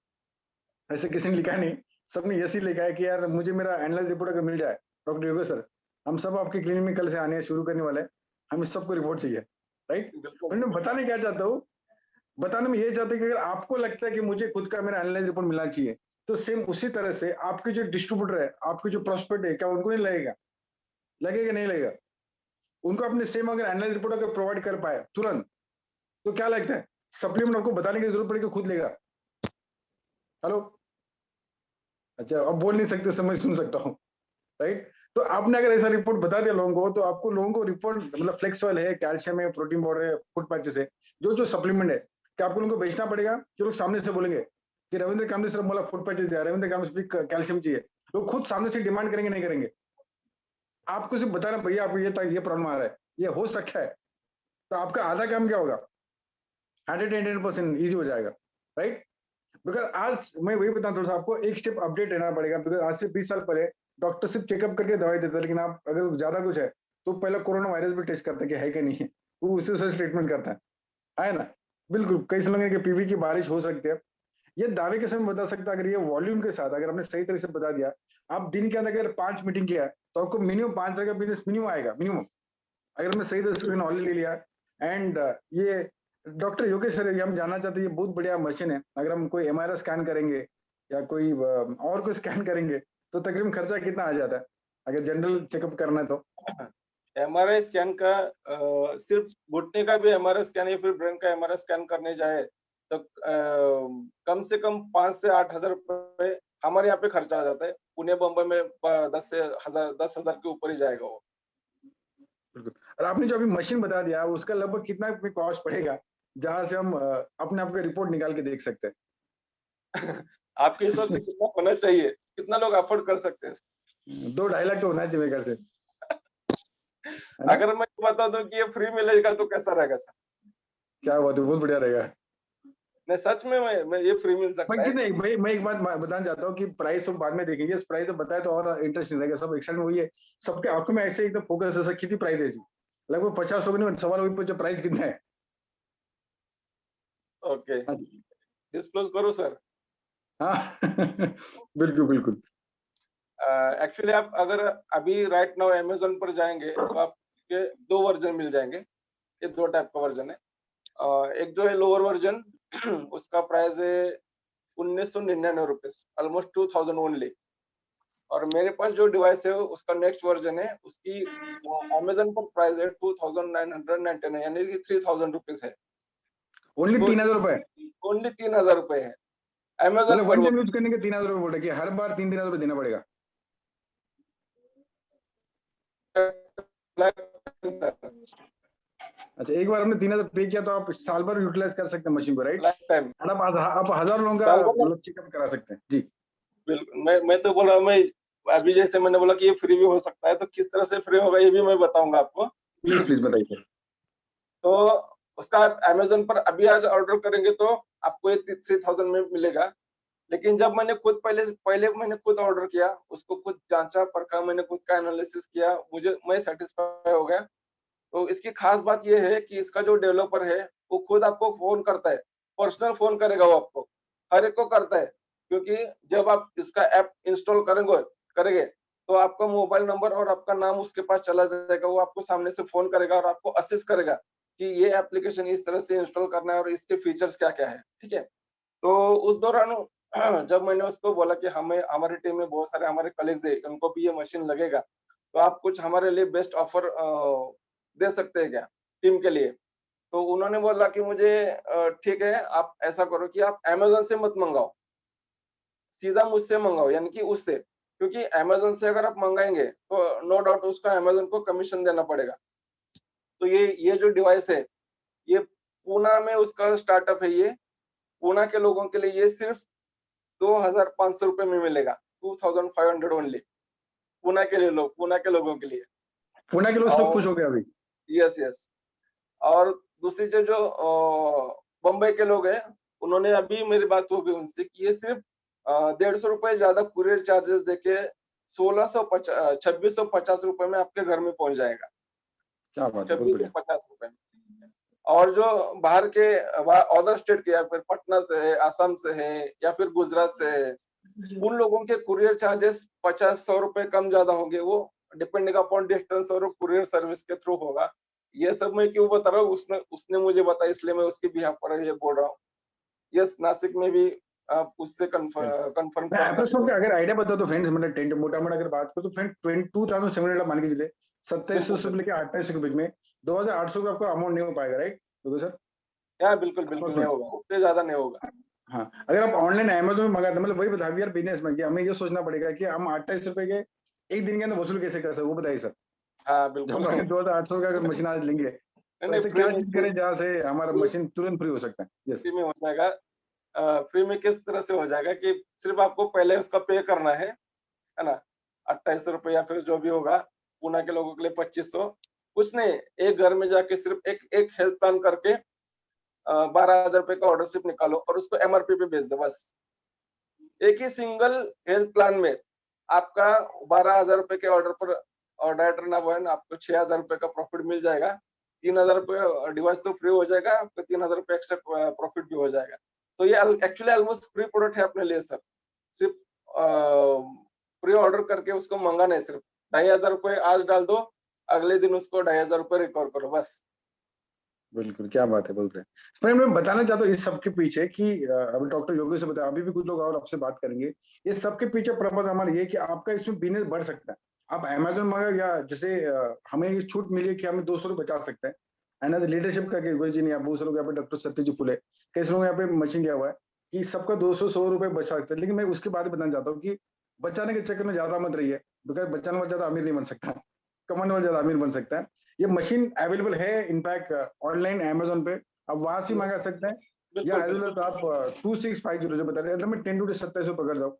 ऐसे किसी ने लिखा नहीं, सबने यस ही लिखा है कि यार मुझे मेरा एनालाइज रिपोर्ट अगर मिल जाए डॉक्टर योगेश सर, हम सब आपके क्लिनिक में कल से आने शुरू करने वाले हैं, हमें सबको रिपोर्ट चाहिए। राइट, मैं बताने क्या चाहता हूँ, बताने में ये चाहते हैं कि अगर आपको लगता है कि मुझे खुद का मेरा एनालाइज रिपोर्ट मिलना चाहिए तो सेम उसी तरह से आपके जो डिस्ट्रीब्यूटर है, आपके जो प्रोस्पेक्ट है, क्या उनको नहीं लगेगा? लगेगा नहीं लगेगा? उनको अपने सेम अगर एनालाइज रिपोर्ट अगर प्रोवाइड कर पाए तुरंत, तो क्या लगता है सप्लीमेंट आपको बताने की जरूरत पड़ेगी, खुद लेगा? हेलो, अच्छा अब बोल नहीं सकते, समझ सुन सकता हूँ। राइट, तो आपने अगर ऐसा रिपोर्ट बता दिया लोगों को, तो आपको लोगों को रिपोर्ट मतलब फ्लेक्स ऑयल है, कैल्शियम है, प्रोटीन पाउडर है, फूड पैचेस है, जो जो सप्लीमेंट है, क्या आपको उनको बेचना पड़ेगा? जो लोग सामने से बोलेंगे कि रविंद्र कामनी सर बोला फूड पैचेस दिया, रविंद्र कामनी कैल्शियम चाहिए, लोग खुद सामने से डिमांड करेंगे, नहीं करेंगे? आपको सिर्फ बताना भैया आपको ये प्रॉब्लम आ रहा है, ये हो सकता है, तो आपका आधा काम क्या होगा? 100% ईजी हो जाएगा, राइट? बिकॉज आज मैं वही बताऊं, थोड़ा सा आपको एक स्टेप अपडेट रहना पड़ेगा। बिकॉज आज से 20 साल पहले डॉक्टर सिर्फ चेकअप करके दवाई देता है, लेकिन आप अगर ज्यादा कुछ है तो पहले कोरोना वायरस भी टेस्ट करता है कि है कि नहीं है, वो उससे से ट्रीटमेंट करता है ना? बिल्कुल, कई लोग कि पीवी की बारिश हो सकती है, ये दावे के समय बता सकता है। अगर ये वॉल्यूम के साथ अगर आपने सही तरह से बता दिया, आप दिन के अंदर अगर 5 मीटिंग किया है तो आपको मिनिमम 5 तरह का बिजनेस मिनिमम आएगा, मिनिमम, अगर हमने सही तरह से नॉलेज ले लिया। एंड ये डॉक्टर योगेश सर, ये हम जानना चाहते हैं, ये बहुत बढ़िया मशीन है। अगर हम कोई एमआरआई स्कैन करेंगे या कोई और कोई स्कैन करेंगे तो तकरीबन खर्चा कितना आ जाता है अगर जनरल चेकअप करना है तो? एमआरआई स्कैन का सिर्फ घुटने का भी एमआरआई स्कैन या फिर ब्रेन का एमआरआई स्कैन करने जाए तो कम से कम 5 से 8 हजार रुपए हमारे यहाँ पे खर्चा आ जाता है। पुणे बम्बई में 10,000 के ऊपर ही जाएगा वो। और आपने जो अभी मशीन बता दिया उसका लगभग कितना कॉस्ट पड़ेगा, जहां से हम अपने आप का रिपोर्ट निकाल के देख सकते हैं? आपके हिसाब से कितना होना चाहिए, कितना लोग अफोर्ड कर सकते हैं? 2-2.5 लाख तो होना चाहिए मेरे घर से। अगर मैं बता दूं कि ये फ्री मिलेगा तो कैसा रहेगा सर? क्या बात है, बहुत बढ़िया रहेगा। नहीं, सच में मैं ये फ्री मिल सकता है। मैं एक बात बताना चाहता हूँ कि प्राइस तो बाद में देखेंगे, प्राइस तो बताए तो और इंटरेस्टिंग रहेगा। सब एक्साइट में हुई है, सबके आंखों में ऐसे एकदम फोकस है, कितनी प्राइस है जी? लगभग 50 लोगों ने सवाल हुई पूछा प्राइस कितना है। ओके, डिस्क्लोज करो सर। हाँ बिल्कुल बिल्कुल। एक्चुअली आप अगर अभी राइट नाउ अमेज़न पर जाएंगे तो आपके 2 वर्जन मिल जाएंगे। ये 2 टाइप का वर्जन है। एक जो है लोअर वर्जन उसका प्राइस है 1999 रुपीस, ऑलमोस्ट 2000 ओनली। और मेरे पास जो डिवाइस है उसका नेक्स्ट वर्जन है, उसकी अमेज़न पर प्राइस है 2999 यानी कि 3000 रुपीस है। ओनली तो 3000 रुपए? ओनली 3000 रुपए है अमेज़न मतलब पर। वन टाइम यूज करने के 3000 रुपए बोल रहे कि हर बार 3000 रुपए देना पड़ेगा? अच्छा, एक बार हमने 3000 पे किया तो आप साल भर यूटिलाइज कर सकते हैं मशीन को, राइट? Life time. आप 1000 लोगों का साल भर में मतलब चेकअप करा सकते हैं जी। बिल्कुल, मैं तो बोल रहा हूँ, मैं अभी जैसे मैंने बोला कि ये फ्री भी हो सकता है, तो किस तरह से फ्री होगा ये भी मैं बताऊंगा आपको। प्लीज प्लीज बताइए। तो उसका आप अमेज़न पर अभी आज ऑर्डर करेंगे तो आपको ये 3000 में मिलेगा। लेकिन जब मैंने खुद पहले मैंने खुद ऑर्डर किया, उसको खुद जांचा परखा, मैंने खुद का एनालिसिस किया, मैं सैटिस्फाई हो गया। तो इसकी खास बात ये है कि इसका जो डेवलपर है वो खुद आपको फोन करता है, पर्सनल फोन करेगा वो आपको, हर एक को करता है। क्योंकि जब आप इसका ऐप इंस्टॉल करेंगे तो आपका मोबाइल नंबर और आपका नाम उसके पास चला जाएगा। वो आपको सामने से फोन करेगा और आपको असिस्ट करेगा कि ये एप्लीकेशन इस तरह से इंस्टॉल करना है और इसके फीचर्स क्या-क्या है, ठीक है? तो उस दौरान जब मैंने उसको बोला कि हमें हमारी टीम में बहुत सारे हमारे कलीग्स हैं, उनको भी ये मशीन लगेगा, तो आप कुछ हमारे लिए बेस्ट ऑफर दे सकते हैं क्या टीम के लिए? तो उन्होंने बोला कि मुझे ठीक है, आप ऐसा करो कि आप अमेज़न से मत मँगाओ, सीधा मुझसे मँगाओ, यानी कि उससे। क्योंकि अमेज़न से अगर आप मँगाएँगे तो नो डाउट उसका अमेज़न को कमीशन देना पड़ेगा। तो ये जो डिवाइस है, ये पूना में उसका स्टार्टअप है ये। पूना के लोगों के लिए ये सिर्फ 2500 रुपए में मिलेगा, 2500 ओनली। पूना के लोगों के लिए। पुणे के लोग सब और खुश हो गए अभी? Yes, yes. और दूसरी चीज़ जो बम्बई के लोग हैं, उन्होंने अभी मेरी बात हो गई उनसे कि ये सिर्फ 150 रुपए ज़्यादा कुरियर चार्जेस देके 2650 रुपए में आपके घर में पहुँच जाएगा। क्या बात है, बहुत बढ़िया। 2650 रुपए में। और जो बाहर के अदर स्टेट के या फिर पटना से है, असम से है या फिर गुजरात से है, उन लोगों के कुरियर चार्जेस 50-100 रुपए कम ज्यादा होंगे। वो डिपेंडिंग अपॉन डिस्टेंस और कुरियर सर्विस के थ्रू होगा। ये सब मैं क्यों बता रहा हूँ, उसने उसने मुझे बताया, इसलिए मैं उसके बिहाफ पर ये बोल रहा हूँ। यस, नासिक में भी आप उससे कंफर्म मैं कर सकते एप्रोक्स हो। अगर आइडिया बताओ तो फ्रेंड्स, मतलब टेंट मोटा-मोटा अगर बात करो तो फ्रेंड 2700 मान के चलिए, 2700 से बिल्कुल, लेके 2800 के बीच में 2800 का आपको अमाउंट नहीं हो पाएगा, राइट? देखो सर, बिल्कुल, बिल्कुल नहीं अप्रोक्सीमेट। होगा, उससे ज्यादा नहीं होगा। हाँ, अगर आप ऑनलाइन अमेज़न में मंगाते मतलब वही बता, वी आर बिजनेसमैन, कि हमें ये सोचना पड़ेगा कि हम 2800 रुपए के एक दिन के अंदर वसूल कैसे कर सकते, वो बताइए सर। हाँ, जब बिल्कुल। हम 2800 का अगर मशीन आज लेंगे नहीं, तो नहीं, ऐसे क्या चीज करें जहाँ से हमारा मशीन तुरंत फ्री हो सकता है? यस। फ्री में हो जाएगा। फ्री में किस तरह से हो जाएगा कि सिर्फ आपको पहले उसका पे करना है। है ना, 2800 रुपये या फिर जो भी होगा, पूना के लोगों के लिए 2500, कुछ नहीं, एक घर में जाके सिर्फ एक हेल्थ प्लान करके 12,000 रुपए का ऑर्डर सिर्फ निकालो और उसको एमआरपी पे बेच दो बस। एक ही सिंगल हेल्थ प्लान में आपका 12,000 रुपए के ऑर्डर पर और डायरेक्टर ना बहन आपको 6,000 रुपए का प्रॉफिट मिल जाएगा, 3,000 रुपए डिवाइस तो फ्री हो जाएगा, आपको 3,000 रुपए एक्स्ट्रा प्रॉफिट भी हो जाएगा। तो ये एक्चुअली ऑलमोस्ट फ्री प्रोडक्ट है अपने लिए सर। सिर्फ प्री ऑर्डर करके उसको मंगाना है, सिर्फ 2,500 रुपए आज डाल दो, अगले दिन उसको 2,500 रुपए रिकवर करो बस। बिल्कुल, क्या बात है, बोल रहे हैं। पर मैं बताना चाहता हूँ इस सब के पीछे कि अभी डॉक्टर योगी से बताया, अभी भी कुछ लोग और आपसे बात करेंगे। ये सब के पीछे पर्पज हमारा ये है कि आपका इसमें बिजनेस बढ़ सकता है। आप अमेज़न मगर या जैसे हमें ये छूट मिली है कि हमें 200 रुपए बचा सकते हैं। एंड एज लीडरशिप का योगी जी ने, आप बहुत से लोग यहाँ पे डॉक्टर सत्यजीत फुले, कैसे लोग यहाँ पे मशीन दिया हुआ है कि सबका 200-100 रुपए बचा सकते हैं। लेकिन मैं उसके बाद बताना चाहता हूँ कि बचाने के चक्कर में ज्यादा मत रहिए, बिकॉज बचाने वाला ज्यादा अमीर नहीं बन सकता, कमाने वाला ज्यादा अमीर बन सकता है। ये मशीन अवेलेबल है इनफैक्ट ऑनलाइन अमेज़न पे, आप वहां से मंगा सकते हैं। या बिल्कुल एज वेल आप 2650 जो बता रहे हैं, मैं 10 टू 27 पकड़ जाओ,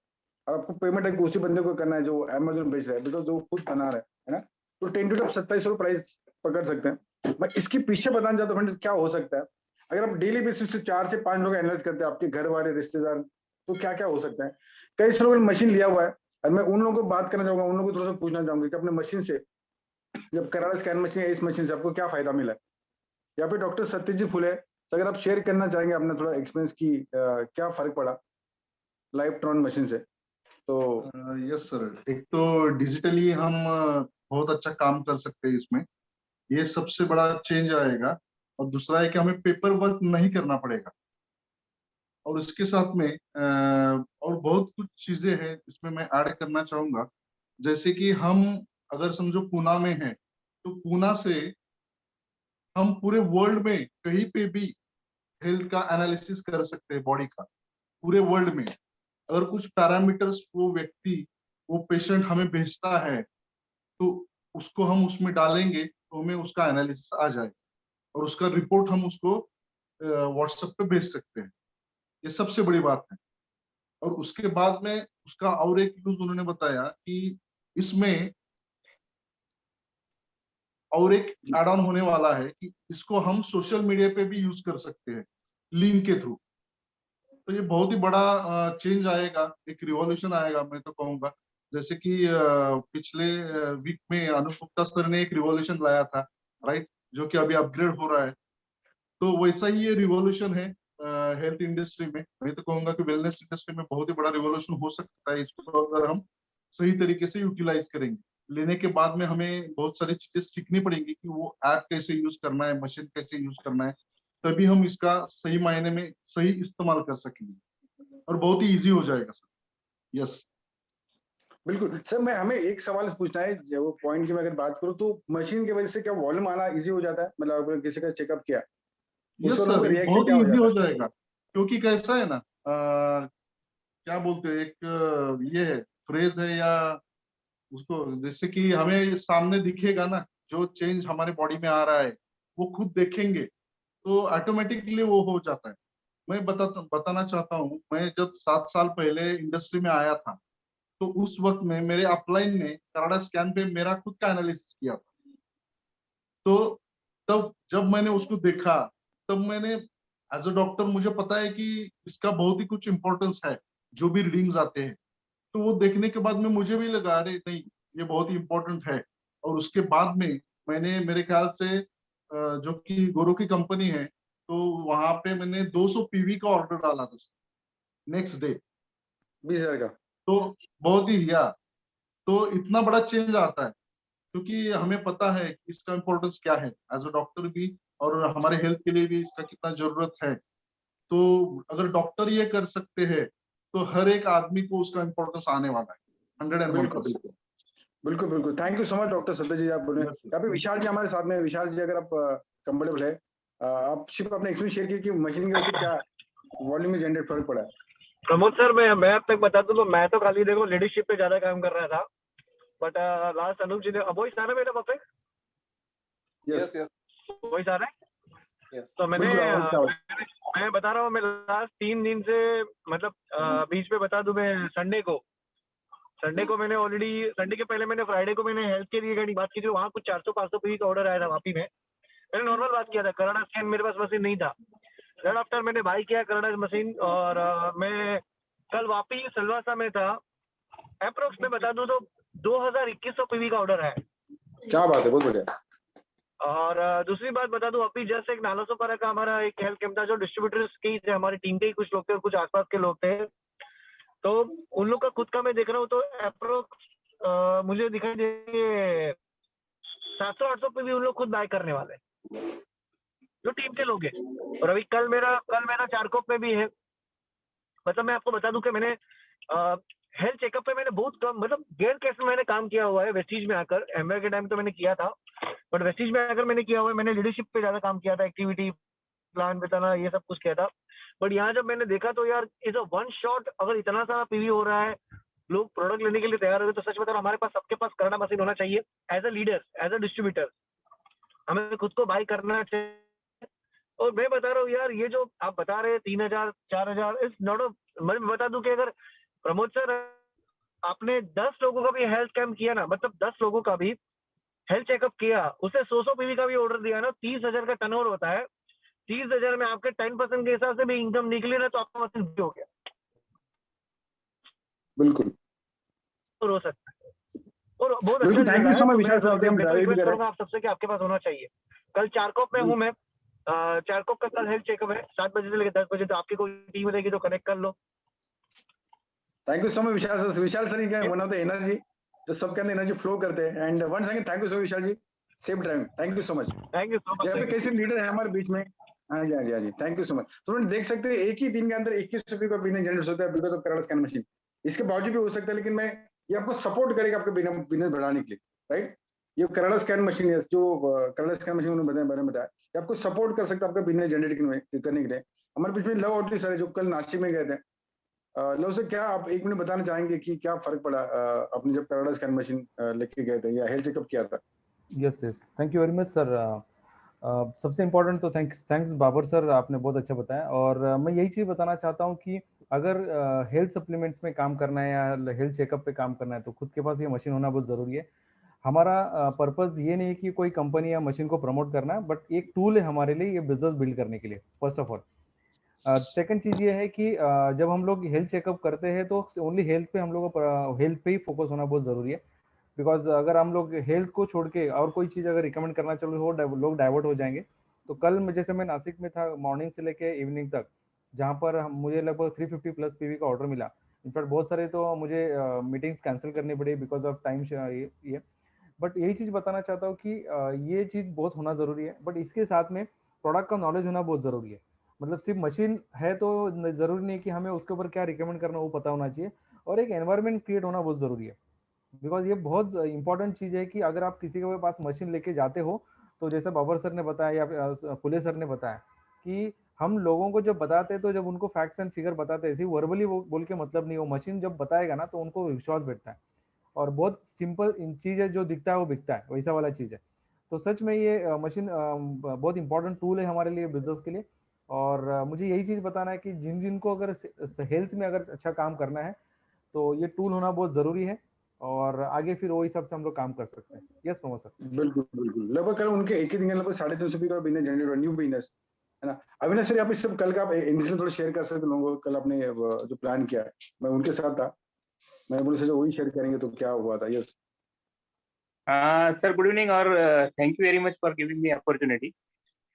आपको पेमेंट एक उसी बंदे को करना है जो अमेज़न बेच रहा है, बिकॉज जो खुद बना रहा है ना। तो 10 टू 27 प्राइस पकड़ सकते हैं। मैं इसके पीछे बताना चाहता हूँ क्या हो सकता है अगर आप डेली बेसिस से 4 से 5 लोग एनालाइज करते हैं, आपके घर वाले रिश्तेदार, तो क्या क्या हो सकता है। कई लोगों ने मशीन लिया हुआ है और मैं उन लोगों को बात करना चाहूंगा, उन लोगों को थोड़ा सा पूछना चाहूंगा कि अपने मशीन से, जब करारा स्कैन मशीन है, इस मशीन से आपको क्या फायदा मिला है। या फिर डॉक्टर सत्यजीत फुले, तो अगर आप शेयर करना चाहेंगे अपना थोड़ा एक्सपीरियंस की क्या फर्क पड़ा लाइव ट्रॉन मशीन से, तो। यस सर, एक तो डिजिटली हम बहुत अच्छा काम कर सकते हैं इसमें, ये सबसे बड़ा चेंज आएगा। और दूसरा है कि हमें पेपर वर्क नहीं करना पड़ेगा। और इसके साथ में और बहुत कुछ चीजें हैं इसमें मैं ऐड करना चाहूंगा। जैसे कि हम अगर समझो पूना में हैं, तो पूना से हम पूरे वर्ल्ड में कहीं पे भी हेल्थ का एनालिसिस कर सकते हैं बॉडी का, पूरे वर्ल्ड में। अगर कुछ पैरामीटर्स वो व्यक्ति, वो पेशेंट हमें भेजता है, तो उसको हम उसमें डालेंगे तो हमें उसका एनालिसिस आ जाए और उसका रिपोर्ट हम उसको व्हाट्सएप पे भेज सकते हैं। ये सबसे बड़ी बात है। और उसके बाद में उसका और एक यूज उन्होंने बताया कि इसमें और एक एड ऑन होने वाला है कि इसको हम सोशल मीडिया पे भी यूज कर सकते हैं लिंक के थ्रू। तो ये बहुत ही बड़ा चेंज आएगा, एक रिवॉल्यूशन आएगा मैं तो कहूंगा। जैसे कि पिछले वीक में अनूप गुप्ता सर ने एक रिवॉल्यूशन लाया था, राइट, जो कि अभी अपग्रेड हो रहा है। तो वैसा ही ये रिवॉल्यूशन है हेल्थ इंडस्ट्री में। मैं तो कहूंगा कि वेलनेस इंडस्ट्री में बहुत ही बड़ा रिवॉल्यूशन हो सकता है इसको अगर हम सही तरीके से यूटिलाइज करेंगे। लेने के बाद में हमें बहुत सारी चीजें सीखनी पड़ेंगी कि वो ऐप कैसे यूज करना है, मशीन कैसे यूज करना है, तभी हम इसका सही मायने में सही इस्तेमाल कर सकेंगे और बहुत ही इजी हो जाएगा सर। यस बिल्कुल सर, मैं हमें एक सवाल पूछना है, जब वो पॉइंट की मैं अगर बात करूँ तो मशीन की वजह से क्या वॉल्यूम आना इजी हो जाता है, मतलब अगर किसी का चेकअप किया यस उसका लोगों सर, का ये रिएक्शन बहुत क्या ही हो इजी जाता हो है। जाएगा। क्योंकि कैसा है ना, क्या बोलते हैं, एक ये है फ्रेज है या उसको, जैसे कि हमें सामने दिखेगा ना जो चेंज हमारे बॉडी में आ रहा है, वो खुद देखेंगे तो ऑटोमेटिकली वो हो जाता है। मैं बताना चाहता हूँ, मैं जब 7 साल पहले इंडस्ट्री में आया था, तो उस वक्त में मेरे अपलाइन ने कराडा स्कैन पे मेरा खुद का एनालिसिस किया था। तो तब जब मैंने उसको देखा, तब मैंने एज अ डॉक्टर, मुझे पता है कि इसका बहुत ही कुछ इंपॉर्टेंस है जो भी रीडिंग्स आते हैं। तो वो देखने के बाद में मुझे भी लगा अरे नहीं, ये बहुत ही इंपॉर्टेंट है। और उसके बाद में मैंने मेरे ख्याल से जो कि गोरो की कंपनी है, तो वहां पे मैंने 200 पीवी का ऑर्डर डाला था नेक्स्ट डे। 20,000 का। तो बहुत ही या तो इतना बड़ा चेंज आता है, क्योंकि हमें पता है कि इसका इम्पोर्टेंस क्या है एज अ डॉक्टर भी, और हमारे हेल्थ के लिए भी इसका कितना जरूरत है। तो अगर डॉक्टर ये कर सकते हैं, तो हर एक आदमी को उसका इम्पोर्टेंस आने वाला है 101%। बिल्कुल बिल्कुल बिल्कुल बिल्कुल, thank you so much doctor सत्य जी, आप बोले। Yes, sir. यहाँ पे विशाल जी हमारे साथ में। विशाल जी, अगर आप कंफर्टेबल है, आप सिर्फ अपने एक्सपीरियंस शेयर कीजिए कि मशीन की वजह से क्या वॉल्यूम में जनरेट फर्क पड़ा है। प्रमोद सर, मैं अब तक बता दूं तो मैं तो खाली देखो लीडरशिप पे ज्यादा काम कर रहा था, बट लास्ट अनूप जी ने वॉइस आ रहा है मेरा परफेक्ट? यस यस वॉइस आ रहा है? यस तो मैंने बिल्कुल, आवाज क्या हो? मैं बता रहा हूँ, मैं लास्ट 3 दिन से मतलब बीच में बता दूं, मैं संडे को मैंने ऑलरेडी, संडे के पहले मैंने फ्राइडे को मैंने हेल्थ के लिए बात की थी, वहाँ कुछ 400-500 पीवी का ऑर्डर आया था वापी में। मैंने नॉर्मल बात किया था, कनाडा स्कैन मेरे पास मशीन नहीं था। देन आफ्टर मैंने बाई किया कनाडा मशीन, और मैं कल वापी सिलवासा में था। अप्रोक्स में बता दूं तो 2100 पीवी का ऑर्डर है। क्या बात है, बहुत बढ़िया। और दूसरी बात बता दूं, अभी जैसे एक नालासोपारा का हमारा एक हेल्थ कैंप था, जो डिस्ट्रीब्यूटर्स के ही थे, हमारी टीम के ही कुछ लोग थे और कुछ आसपास के लोग थे। तो उन लोग का खुद का मैं देख रहा हूँ तो अप्रोक्स मुझे दिखाई दे 700-800 पे भी उन लोग खुद बाय करने वाले हैं, जो टीम के लोग हैं। और अभी कल मेरा चारकोप में भी है। मतलब मैं आपको बता दूं कि मैंने हेल्थ चेकअप पे मैंने बहुत कम, मतलब गैर केस में मैंने काम किया हुआ है वेस्टीज में आकर। एमवे के टाइम तो मैंने किया था, बट वेस्टीज में आकर मैंने किया हुआ है। मैंने लीडरशिप पे ज्यादा काम किया था, एक्टिविटी प्लान बताना, ये सब कुछ किया था। बट यहाँ जब मैंने देखा तो यार इज अ वन शॉट, अगर इतना सारा पीवी हो रहा है, लोग प्रोडक्ट लेने के लिए तैयार हो गए, तो सच बता रहा हूं, हमारे पास सबके पास करना मशीन होना चाहिए। As a leader, as a distributor हमें खुद को बाई करना चाहिए। और मैं बता रहा हूँ यार, ये जो आप बता रहे हैं 3000 4000 इज नॉट अ, मैं बता दूं कि अगर प्रमोद सर आपने 10 लोगों का भी हेल्थ कैंप किया ना, मतलब 10 लोगों का भी हेल्थ चेकअप किया, उसे 100 पीवी का भी ऑर्डर दिया ना, 30,000 का टर्नओवर होता है। 30,000 में आपके 10% के हिसाब से भी इनकम निकली ना, तो आपका मशीन हो गया बिल्कुल और हो सकता है। और बहुत अच्छा बिल्कुल, थैंक यू रिजल्ट सो है। मच तो विशाल सर, अभी हम मैं तो ड्राइव भी रिक्वेस्ट कर रहे करूंगा आप सबसे कि आपके पास होना चाहिए। कल चारकोप में हूँ मैं, चारकोप का कल हेल्थ चेकअप है 7 बजे से लेकर 10 बजे। तो आपकी कोई टीम रहेगी तो कनेक्ट कर लो। Thank you so much Vishal sir. Vishal sir क्या वन ऑफ द एनर्जी जो सबके अंदर एनर्जी फ्लो करते हैं। And one second, thank you so Vishal ji, safe driving, thank you so much. Thank you so यहाँ पे मच। कैसे लीडर है हमारे बीच में। हाँ जी, हाँ जी, हाँ जी, थैंक यू सो मच। तो फ्रेंड देख सकते हैं एक ही दिन के अंदर 21 रुपये का बिजनेस जनरेट होता है because of Canada scan machine. इसके बावजूद भी हो सकता है, लेकिन मैं ये आपको सपोर्ट करेगा आपके बिजनेस बढ़ाने के लिए, राइट। ये कनाडा स्कैन मशीन है, जो कनाडा स्कैन मशीन उन्होंने बताया, ये आपको सपोर्ट कर सकता है आपका बिजनेस जनरेट करने के लिए। हमारे बीच में लव आउटरी सर है, जो कल नासिक में गए थे। लव सर, क्या आप 1 मिनट बताना चाहेंगे कि क्या फर्क पड़ा अपने जब कनाडा स्कैन मशीन लेके गए थे या हेल्थ चेकअप किया था? Yes yes, thank you very much sir. सबसे इम्पोर्टेंट तो थैंक्स बाबर सर, आपने बहुत अच्छा बताया। और मैं यही चीज़ बताना चाहता हूँ कि अगर हेल्थ सप्लीमेंट्स में काम करना है या हेल्थ चेकअप पे काम करना है, तो खुद के पास ये मशीन होना बहुत ज़रूरी है। हमारा पर्पस ये नहीं है कि कोई कंपनी या मशीन को प्रमोट करना है, बट एक टूल है हमारे लिए ये बिजनेस बिल्ड करने के लिए, फर्स्ट ऑफ ऑल। सेकंड चीज़ ये है कि जब हम लोग हेल्थ चेकअप करते हैं तो ओनली हेल्थ पे हम लोगों को हेल्थ पे ही फोकस होना बहुत ज़रूरी है। बिकॉज अगर हम लोग हेल्थ को छोड़ के और कोई चीज़ अगर रिकमेंड करना चलो हो, लोग डाइवर्ट हो जाएंगे। तो कल जैसे मैं नासिक में था मॉर्निंग से लेके इवनिंग तक, जहाँ पर मुझे लगभग 350 प्लस पीवी का ऑर्डर मिला। इनफैक्ट बहुत सारे तो मुझे मीटिंग्स कैंसिल करनी पड़ी बिकॉज ऑफ टाइम ये। बट यही चीज़ बताना चाहता हूँ कि ये चीज़ बहुत होना ज़रूरी है, बट इसके साथ में प्रोडक्ट का नॉलेज होना बहुत ज़रूरी है। मतलब सिर्फ मशीन है तो ज़रूरी नहीं कि हमें उसके ऊपर क्या रिकमेंड करना वो पता होना चाहिए, और एक एनवायरनमेंट क्रिएट होना बहुत ज़रूरी है। बिकॉज ये बहुत इंपॉर्टेंट चीज़ है कि अगर आप किसी के पास मशीन लेके जाते हो, तो जैसे बाबर सर ने बताया या फुले सर ने बताया कि हम लोगों को जब बताते हैं, तो जब उनको फैक्ट्स एंड फिगर बताते हैं, सिर्फ वर्बली बोल के मतलब नहीं, वो मशीन जब बताएगा ना तो उनको विश्वास बैठता है। और बहुत सिंपल चीज़ है, जो दिखता है वो बिकता है, वैसा वाला चीज़ है। तो सच में ये मशीन बहुत इंपॉर्टेंट टूल है हमारे लिए बिजनेस के लिए। और मुझे यही चीज़ बताना है कि जिन को अगर हेल्थ में अगर अच्छा काम करना है, तो ये टूल होना बहुत ज़रूरी है। और आगे फिर वो हिसाब से हम लोग काम कर सकते हैं। Yes Pramod sir. बिल्कुल बिल्कुल, लगभग कल उनके एक ही दिन लगभग 350 का बिजनेस जनरेट हुआ, न्यू बिजनेस, है ना। अविनाश सर, आप इस सब कल का इंडिविजुअल थोड़ा शेयर कर सकते लोगों को, कल आपने जो प्लान किया है, मैं उनके साथ था, मैंने बोला सर वही शेयर करेंगे, तो क्या हुआ था? यस सर, गुड इवनिंग और thank you very much for giving me opportunity.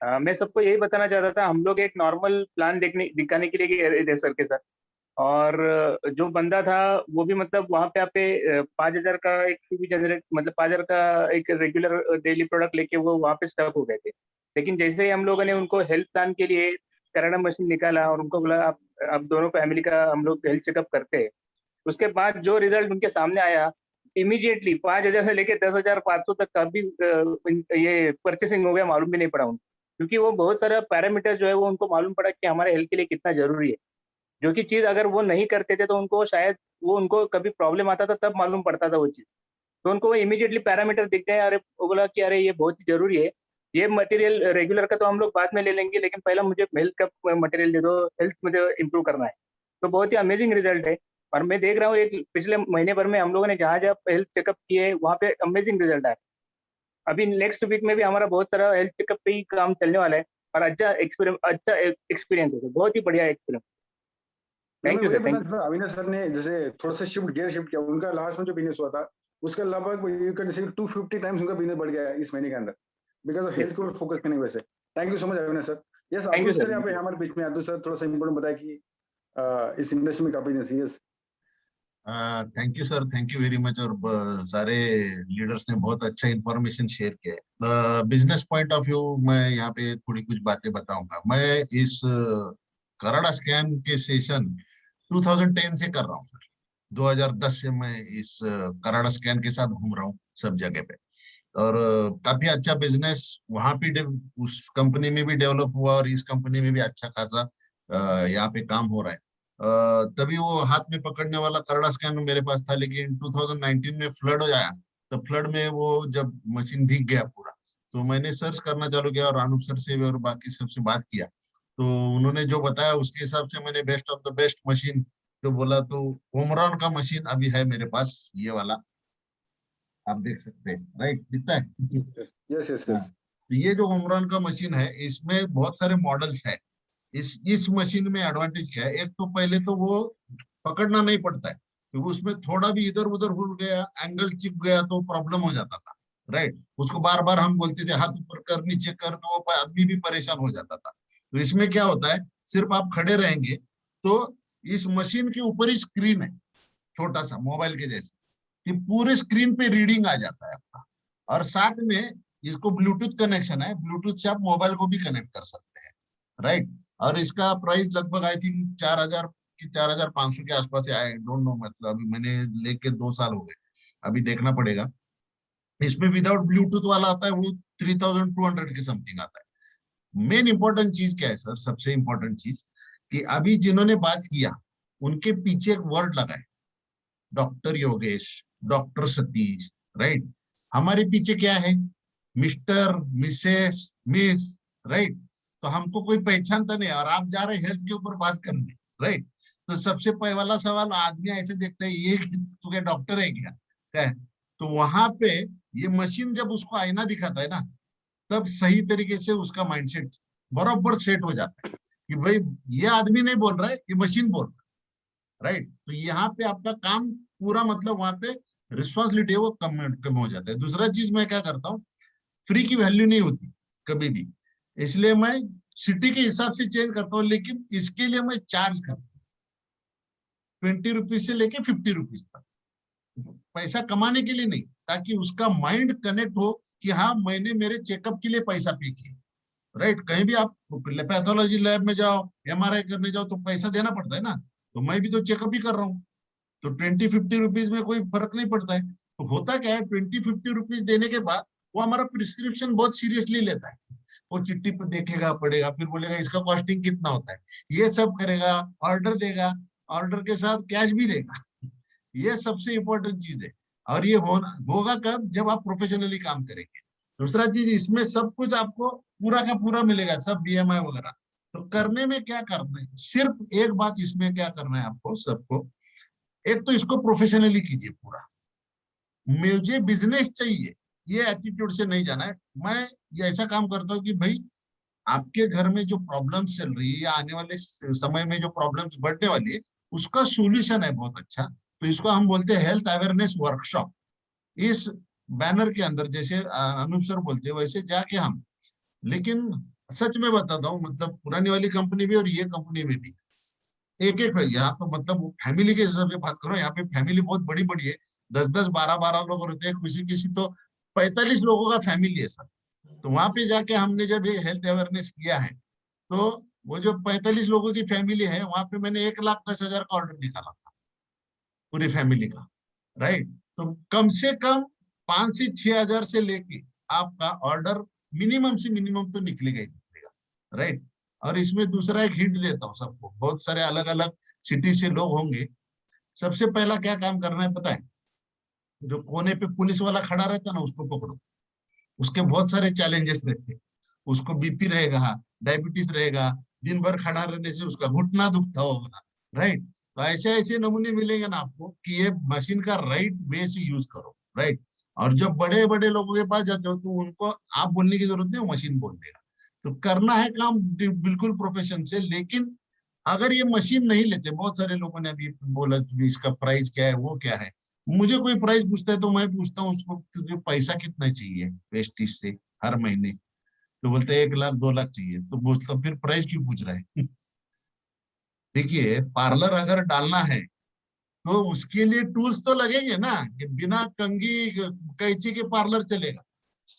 मैं सबको यही बताना चाहता था, हम लोग एक नॉर्मल प्लान दिखाने के लिए गए थे सर के साथ। और जो बंदा था वो भी मतलब वहाँ पे आप 5,000 का एक पीवी जनरेट, मतलब 5,000 का एक रेगुलर डेली प्रोडक्ट लेके वो वहाँ पे स्टक हो गए थे। लेकिन जैसे ही हम लोगों ने उनको हेल्थ प्लान के लिए कनाडा मशीन निकाला और उनको बोला आप दोनों फैमिली का हम लोग हेल्थ चेकअप करते हैं, उसके बाद जो रिजल्ट उनके सामने आया, इमीडिएटली 5,000 से लेके 10,500 तक का भी ये परचेसिंग हो गया, मालूम भी नहीं पड़ा उनको। क्योंकि वो बहुत सारा पैरामीटर जो है वो उनको मालूम पड़ा कि हमारे हेल्थ के लिए कितना जरूरी है। जो कि चीज अगर वो नहीं करते थे तो उनको शायद वो उनको कभी प्रॉब्लम आता था, तब मालूम पड़ता था वो चीज। तो उनको वो इमीडिएटली पैरामीटर दिख गए, अरे वो बोला कि अरे ये बहुत ही जरूरी है, ये मटेरियल रेगुलर का तो हम लोग बाद में ले लेंगे, लेकिन पहले मुझे हेल्थ का मटेरियल दे दो, हेल्थ मुझे इंप्रूव करना है। तो बहुत ही अमेजिंग रिजल्ट है। और मैं देख रहा हूँ एक पिछले महीने भर में हम लोगों ने जहाँ जहाँ हेल्थ चेकअप किए वहाँ पे अमेजिंग रिजल्ट आए। अभी नेक्स्ट वीक में भी हमारा बहुत सारा हेल्थ चेकअप पे ही काम चलने वाला है और अच्छा एक्सपीरियंस है, बहुत ही बढ़िया experience. Thank you sir, thank you. Avinash sir ने जैसे थोड़ा सा गियर शिफ्ट किया, उनका लास्ट में जो बिजनेस हुआ था उसका लगभग यू कैन से 250 टाइम्स उनका बिजनेस बढ़ गया है इस महीने के अंदर, बिकॉज ऑफ हेल्थ को फोकस करने की वजह से। Thank you so much Avinash sir. Yes, Thank you, Abdul sir. Sir यहाँ पे हमारे बीच में। अब्दुल सर थोड़ा सा इम्पोर्टेंट बताया कि इस इंडस्ट्री में का business. Yes, thank you sir, thank you very much. और सारे लीडर्स ने बहुत अच्छा इंफॉर्मेशन शेयर किया है। बिजनेस पॉइंट ऑफ व्यू मैं यहाँ पे थोड़ी कुछ बातें बताऊंगा। मैं इस कराड़ा स्कैन के सेशन 2010 से कर रहा हूँ सर। 2010 से मैं इस कराड़ा स्कैन के साथ घूम रहा हूँ सब जगह पे, और काफी अच्छा बिजनेस वहां पे उस कंपनी में भी डेवलप हुआ और इस कंपनी में भी अच्छा खासा यहाँ पे काम हो रहा है। तभी वो हाथ में पकड़ने वाला कराड़ा स्कैन मेरे पास था, लेकिन 2019 में फ्लड हो आया, तो फ्लड में वो जब मशीन भीग गया पूरा, तो मैंने सर्च करना चालू किया और अनूप सर से और बाकी सबसे बात किया, तो उन्होंने जो बताया उसके हिसाब से मैंने best of the best machine जो बोला, तो ओमरॉन का मशीन अभी है मेरे पास, ये वाला आप देख सकते हैं, राइट, दिखता है। यस, यस, हाँ, यस। तो ये जो ओमरॉन का मशीन है इसमें बहुत सारे मॉडल्स है। इस मशीन में एडवांटेज क्या है, एक तो पहले तो वो पकड़ना नहीं पड़ता है, तो उसमें थोड़ा भी इधर उधर हुल गया, एंगल चिप गया तो प्रॉब्लम हो जाता था, राइट। उसको बार बार हम बोलते थे हाथ ऊपर कर नीचे कर, तो वो आदमी भी परेशान हो जाता था। तो इसमें क्या होता है, सिर्फ आप खड़े रहेंगे तो इस मशीन के ऊपर ही स्क्रीन है, छोटा सा मोबाइल के जैसे, कि पूरे स्क्रीन पे रीडिंग आ जाता है आपका, और साथ में इसको ब्लूटूथ कनेक्शन है, ब्लूटूथ से आप मोबाइल को भी कनेक्ट कर सकते हैं, राइट। और इसका प्राइस लगभग आई थिंक 4000 की 4500 के आसपास है, आई डोंट नो, मतलब अभी मैंने लेके 2 साल हो गए, अभी देखना पड़ेगा। इसमें विदाउट ब्लूटूथ वाला आता है वो 3200 के समथिंग आता है। मेन इंपॉर्टेंट चीज क्या है सर, सबसे इंपॉर्टेंट चीज कि अभी जिन्होंने बात किया उनके पीछे एक वर्ड लगा है, doctor Yogesh, doctor Satish, right. हमारे पीछे क्या है, मिस्टर, मिसेस, मिस, राइट। तो हमको कोई पहचानता नहीं, और आप जा रहे हेल्थ के ऊपर बात करने, राइट। तो सबसे पहला सवाल आदमी ऐसे देखता है, ये तू क्या डॉक्टर है क्या है? तो वहां पे ये मशीन जब उसको आईना दिखाता है ना, तब सही तरीके से उसका माइंडसेट बराबर सेट हो जाता है कि भाई ये आदमी नहीं बोल रहा है, ये मशीन बोल रहा है, राइट। तो यहाँ पे आपका काम पूरा, मतलब वहां पे रिस्पॉन्सिबिलिटी है वो कम हो जाता है। दूसरा चीज मैं क्या करता हूँ, फ्री की वैल्यू नहीं होती कभी भी, इसलिए मैं सिटी के हिसाब से चेंज करता हूँ, लेकिन इसके लिए मैं चार्ज करता हूँ 20 रुपीज से लेके 50 रुपीज तक, पैसा कमाने के लिए नहीं, ताकि उसका माइंड कनेक्ट हो कि हाँ मैंने मेरे चेकअप के लिए पैसा पे किया, राइट। कहीं भी आप पैथोलॉजी लैब में जाओ, MRI करने जाओ, तो पैसा देना पड़ता है ना, तो मैं भी तो चेकअप ही कर रहा हूँ, तो 20-50 रुपीज में कोई फर्क नहीं पड़ता है। तो होता क्या है, 20-50 रुपीज देने के बाद वो हमारा प्रिस्क्रिप्शन बहुत सीरियसली लेता है, वो चिट्ठी पर देखेगा पड़ेगा, फिर बोलेगा इसका कॉस्टिंग कितना होता है, ये सब करेगा, ऑर्डर देगा, ऑर्डर के साथ कैश भी देगा। ये सबसे इंपॉर्टेंट चीज है, और ये होगा कब, जब आप प्रोफेशनली काम करेंगे। दूसरा चीज, इसमें सब कुछ आपको पूरा का पूरा मिलेगा, सब BMI वगैरह। तो करने में क्या करना है, सिर्फ एक बात इसमें क्या करना है आपको सबको, एक तो इसको प्रोफेशनली कीजिए पूरा, मुझे बिजनेस चाहिए ये एटीट्यूड से नहीं जाना है। मैं ये ऐसा काम करता हूँ कि भाई आपके घर में जो प्रॉब्लम्स चल रही है या आने वाले समय में जो प्रॉब्लम्स बढ़ने वाली है, उसका सॉल्यूशन है बहुत अच्छा। तो इसको हम बोलते हैं हेल्थ अवेयरनेस वर्कशॉप। इस बैनर के अंदर जैसे अनूप सर बोलते हैं वैसे जाके हम, लेकिन सच में बताता हूँ, मतलब पुरानी वाली कंपनी भी और ये कंपनी में भी एक एक, यहाँ तो मतलब फैमिली के हिसाब से बात करो, यहाँ पे फैमिली बहुत बड़ी बड़ी है, 10-10 12-12 लोग रहते हैं, खुशी किसी तो 45 लोगों का फैमिली है सर। तो वहां पे जाके हमने जब ये हेल्थ अवेयरनेस किया है, तो वो जो 45 लोगों की फैमिली है, वहां पे मैंने 1,10,000 का ऑर्डर निकाला था पूरी फैमिली का, राइट। तो कम से कम 5 से 6 हजार से लेके आपका ऑर्डर मिनिमम से मिनिमम तो निकलेगा ही निकलेगा, राइट। और इसमें दूसरा एक हिंट देता हूँ सबको, बहुत सारे अलग अलग सिटी से लोग होंगे। सबसे पहला क्या काम करना है पता है, जो कोने पे पुलिस वाला खड़ा रहता है ना, उसको पकड़ो। उसके बहुत सारे चैलेंजेस रहते हैं, उसको BP रहेगा, डायबिटीज रहेगा, दिन भर खड़ा रहने से उसका घुटना दुखता होगा, राइट। तो ऐसे ऐसे नमूने मिलेंगे ना आपको कि ये मशीन का राइट वे से यूज करो, राइट। और जब बड़े बड़े लोगों के पास जाते हो तो उनको आप बोलने की जरूरत नहीं, वो मशीन बोल देगा। तो करना है काम बिल्कुल प्रोफेशन से। लेकिन अगर ये मशीन नहीं लेते, बहुत सारे लोगों ने अभी बोला कि इसका प्राइस क्या है, वो क्या है। मुझे कोई प्राइस पूछता है तो मैं पूछता हूँ उसको तुझे पैसा कितना चाहिए वेस्टिज से हर महीने, तो बोलते हैं 1 लाख 2 लाख चाहिए। तो बोलता फिर प्राइस क्यों पूछ रहा है? देखिए, पार्लर अगर डालना है तो उसके लिए टूल्स तो लगेंगे ना, कि बिना कंघी कैंची के पार्लर चलेगा।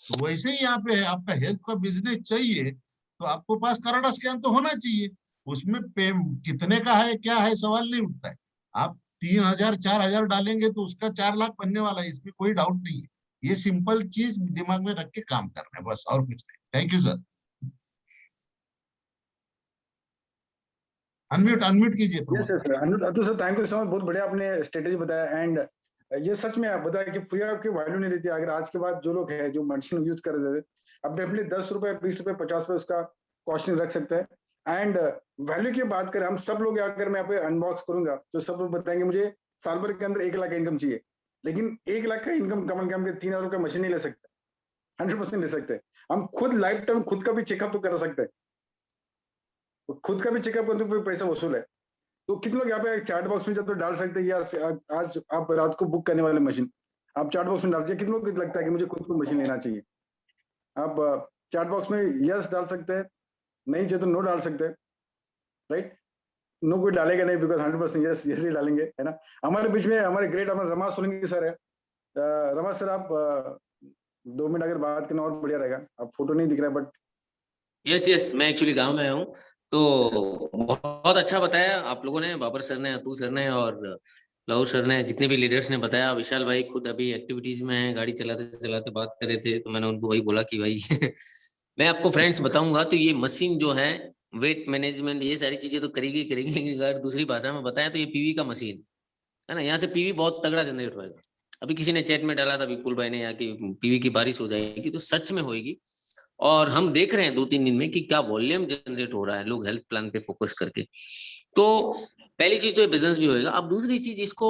तो वैसे ही यहाँ पे है, आपका हेल्थ का बिजनेस चाहिए तो आपको पास कराडा स्कैन तो होना चाहिए। उसमें पे कितने का है क्या है सवाल नहीं उठता है। आप 3,000 4,000 डालेंगे तो उसका 4 लाख बनने वाला है, इसमें कोई डाउट नहीं है। ये सिंपल चीज दिमाग में रख के काम करना है बस, और कुछ नहीं। Thank you sir. अनम्यूट कीजिए Pramod yes sir, Atul sir thank you so much, बहुत बढ़िया आपने स्ट्रेटेजी बताया। एंड ये सच में आप बताया कि फ्री ऑफ की वैल्यू नहीं रहती। अगर आज के बाद जो लोग हैं जो मशीन यूज कर रहे थे, अब डेफिनेटली 10 रुपए 20 रुपए 50 रुपए उसका कॉस्टिंग रख सकते हैं। एंड वैल्यू की बात करें, हम सब लोग अगर मैं यहाँ पे अनबॉक्स करूंगा तो सब लोग बताएंगे मुझे साल भर के अंदर 1 लाख का इनकम चाहिए। लेकिन 1 लाख का इनकम कमल के हम 3,000 रुपये मशीन नहीं ले सकते, 100% ले सकते हैं। हम खुद लाइफ टाइम खुद का भी चेकअप तो कर सकते हैं, खुद का भी चेकअप करने पे पैसा वसूल है। तो कितने लोग यहाँ पे चैट बॉक्स में जब तो डाल सकते हैं, या आज आप रात को बुक करने वाले मशीन आप चैट बॉक्स में डाल दीजिए। कितने लोग लगता है कि मुझे खुद को मशीन लेना चाहिए? आप चैट बॉक्स में यस डाल सकते हैं, नहीं चाहिए तो नो डाल सकते हैं, राइट। नो कोई डालेगा नहीं, बिकॉज 100% यस यस ही डालेंगे, है ना। हमारे बीच में हमारे ग्रेट हमारे रमा सोलंकी सर है। रमा सर आप 2 मिनट अगर बात करना और बढ़िया रहेगा। आप फोटो नहीं दिख रहा है बट यस मैं एक्चुअली गांव में आया हूँ। तो बहुत अच्छा बताया आप लोगों ने, बाबर सर ने, अतुल सर ने और लाहौर सर ने, जितने भी लीडर्स ने बताया। विशाल भाई खुद अभी एक्टिविटीज में है, गाड़ी चलाते चलाते बात कर रहे थे, तो मैंने उनको वही बोला कि भाई मैं आपको फ्रेंड्स बताऊंगा तो ये मशीन जो है वेट मैनेजमेंट ये सारी चीजें तो करेगी करेगी, लेकिन अगर दूसरी भाषा में बताएं तो ये पीवी का मशीन है ना। यहाँ से पीवी बहुत तगड़ा जनरेट होगा। अभी किसी ने चैट में डाला था विपुल भाई ने यहाँ की पीवी की बारिश हो जाएगी, तो सच में होगी। और हम देख रहे हैं 2-3 दिन में कि क्या वॉल्यूम जनरेट हो रहा है लोग हेल्थ प्लान पे फोकस करके। तो पहली चीज तो ये बिजनेस भी होएगा। अब दूसरी चीज, इसको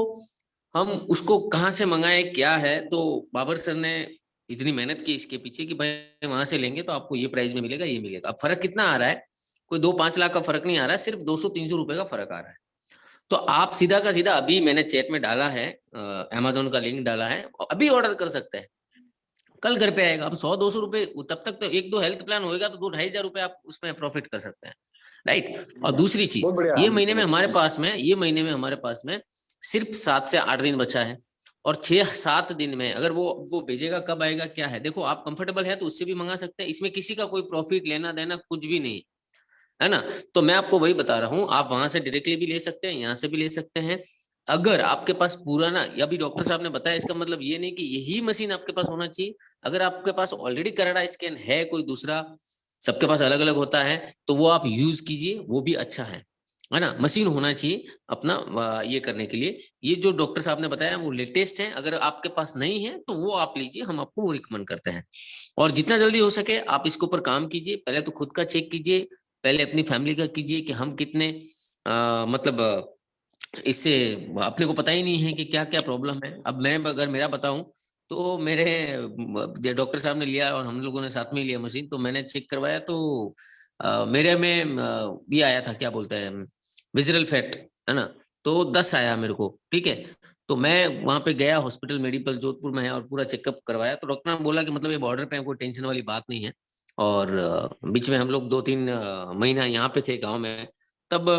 हम उसको कहाँ से मंगाए क्या है, तो बाबर सर ने इतनी मेहनत की इसके पीछे कि भाई वहां से लेंगे तो आपको ये प्राइस में मिलेगा, ये मिलेगा। अब फर्क कितना आ रहा है? कोई 2-5 लाख का फर्क नहीं आ रहा है, सिर्फ 200-300 रुपए का फर्क आ रहा है। तो आप सीधा का सीधा अभी मैंने चैट में डाला है, अमेजोन का लिंक डाला है, अभी ऑर्डर कर सकते हैं, कल घर पे आएगा। अब 100-200 रुपए, तब तक तो 1-2 हेल्थ प्लान होएगा तो 2-2,500 रुपए आप उसमें प्रॉफिट कर सकते हैं, राइट। और दूसरी चीज, बहुत बढ़िया। ये महीने में हमारे पास में सिर्फ 7 से 8 दिन बचा है। और 6-7 दिन में अगर वो भेजेगा, कब आएगा क्या है, देखो आप कंफर्टेबल है तो उससे भी मंगा सकते हैं। इसमें किसी का कोई प्रॉफिट लेना देना कुछ भी नहीं है ना। तो मैं आपको वही बता रहा हूँ, आप वहां से डायरेक्टली भी ले सकते हैं, यहाँ से भी ले सकते हैं। अगर आपके पास पुराना, या भी डॉक्टर साहब ने बताया, इसका मतलब ये नहीं कि यही मशीन आपके पास होना चाहिए। अगर आपके पास ऑलरेडी कराडा स्कैन है कोई दूसरा, सबके पास अलग अलग होता है, तो वो आप यूज कीजिए, वो भी अच्छा है ना। मशीन होना चाहिए अपना ये करने के लिए। ये जो डॉक्टर साहब ने बताया वो लेटेस्ट है, अगर आपके पास नहीं है तो वो आप लीजिए, हम आपको वो रिकमेंड करते हैं। और जितना जल्दी हो सके आप इसके ऊपर काम कीजिए। पहले तो खुद का चेक कीजिए, पहले अपनी फैमिली का कीजिए कि हम कितने मतलब इससे अपने को पता ही नहीं है कि क्या क्या प्रॉब्लम है। अब मैं अगर मेरा बताऊं तो मेरे डॉक्टर साहब ने लिया और हम लोगों ने साथ में लिया मशीन, तो मैंने चेक करवाया तो मेरे में ये आया था, क्या बोलते हैं, विजरल फैट, है ना। तो 10 आया मेरे को, ठीक है। तो मैं वहां पे गया, हॉस्पिटल मेडिकल जोधपुर में है, और पूरा चेकअप करवाया। तो डॉक्टर ने बोला कि मतलब ये बॉर्डर पे कोई टेंशन वाली बात नहीं है। और बीच में हम लोग 2-3 महीना यहाँ पे थे गाँव में तब।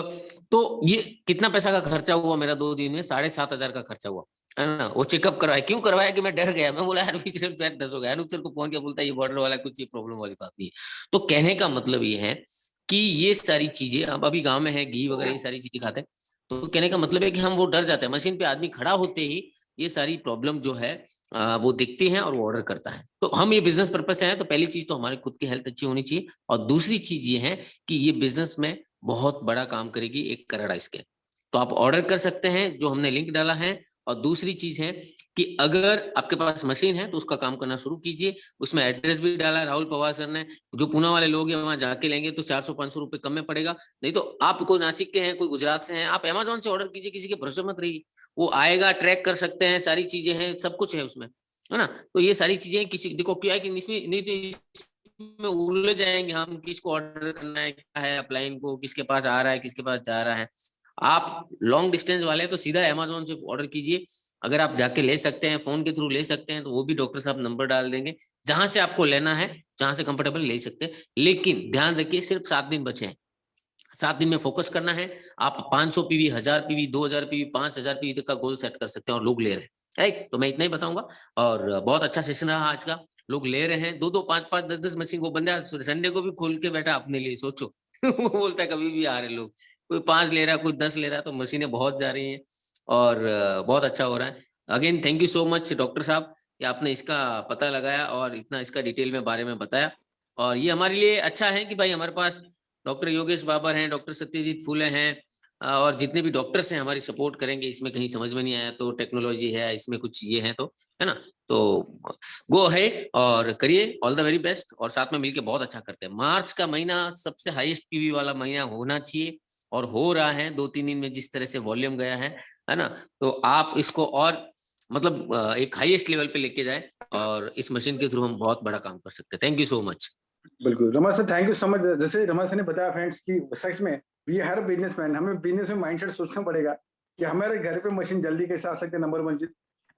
तो ये कितना पैसा का खर्चा हुआ मेरा 2 दिन में? 7,500 का खर्चा हुआ, है ना। वो चेकअप करवाया, क्यों करवाया कि मैं डर गया। मैं बोला यार विजरल फैट 10 हो गया। अनूप सर को फोन किया, बोलता है ये बॉर्डर वाला कुछ ये प्रॉब्लम वाली बात नहीं है। तो कहने का मतलब ये है कि ये सारी चीजें, अब अभी गाँव में है, घी वगैरह ये सारी चीजें खाते हैं, तो कहने का मतलब है कि हम वो डर जाते हैं। मशीन पे आदमी खड़ा होते ही ये सारी प्रॉब्लम जो है वो दिखती है और वो ऑर्डर करता है। तो हम ये बिजनेस पर्पज से हैं, तो पहली चीज तो हमारी खुद की हेल्थ अच्छी होनी चाहिए, और दूसरी चीज ये है कि ये बिजनेस में बहुत बड़ा काम करेगी एक कराडा स्कैन। तो आप ऑर्डर कर सकते हैं जो हमने लिंक डाला है। और दूसरी चीज है कि अगर आपके पास मशीन है तो उसका काम करना शुरू कीजिए। उसमें एड्रेस भी डाला राहुल पवार सर ने, जो पुणे वाले लोग हैं वहां जाके लेंगे तो 400-500 रुपए कम में पड़ेगा। नहीं तो आप कोई नासिक के हैं, कोई गुजरात से हैं, आप अमेजोन से ऑर्डर कीजिए, किसी के भरोसे मत रहिए। वो आएगा, ट्रैक कर सकते हैं, सारी चीजें हैं, सब कुछ है उसमें, है ना। तो ये सारी चीजें किसी देखो क्या है कि इसमें नहीं तो में उलझ जाएंगे हम, किसको ऑर्डर करना है, क्या है अपलाइन को, किसके पास आ रहा है, किसके पास जा रहा है। आप लॉन्ग डिस्टेंस वाले हैं तो सीधा अमेजोन से ऑर्डर कीजिए। अगर आप जाके ले सकते हैं, फोन के थ्रू ले सकते हैं, तो वो भी डॉक्टर साहब नंबर डाल देंगे, जहां से आपको लेना है, जहां से कंफर्टेबल ले सकते हैं। लेकिन ध्यान रखिए सिर्फ 7 दिन बचे हैं, 7 दिन में फोकस करना है। आप 500 पीवी, 1000 पीवी, 2000 पीवी, 5000 पीवी तक का गोल सेट कर सकते हैं, और लोग ले रहे हैं, राइट। तो मैं इतना ही बताऊंगा, और बहुत अच्छा सेशन रहा आज का। लोग ले रहे हैं 2-2, 5-5, 10-10 मशीन। वो बंदा संडे को भी खोल के बैठा अपने लिए, सोचो। वो बोलता है कभी भी आ रहे लोग, कोई 5 ले रहा है, कोई 10 ले रहा है, तो मशीनें बहुत जा रही हैं, और बहुत अच्छा हो रहा है। Again thank you so much doctor साहब कि आपने इसका पता लगाया और इतना इसका डिटेल में बारे में बताया। और ये हमारे लिए अच्छा है कि भाई हमारे पास डॉक्टर योगेश बाबर हैं, डॉक्टर सत्यजीत फूले हैं, और जितने भी डॉक्टर्स हैं हमारी सपोर्ट करेंगे। इसमें कहीं समझ में नहीं आया तो टेक्नोलॉजी है, इसमें कुछ ये है तो, है ना। तो गो अहेड और करिए, ऑल द वेरी बेस्ट, और साथ में मिलके बहुत अच्छा करते हैं। मार्च का महीना सबसे हाईएस्ट पीवी वाला महीना होना चाहिए, और हो रहा है 2-3 दिन में जिस तरह से वॉल्यूम गया है ना। तो आप इसको और मतलब एक हाईएस्ट लेवल पे लेके जाए, और इस मशीन के थ्रू हम बहुत बड़ा काम कर सकते हैं। Thank you so much. बिल्कुल Rama sir, thank you so much. जैसे रमा सर ने बताया फ्रेंड्स कि सच में ये हर बिजनेसमैन, हमें बिजनेस में माइंडसेट सोचना पड़ेगा कि हमारे घर पे मशीन जल्दी कैसे आ सकते हैं, नंबर 1 चीज।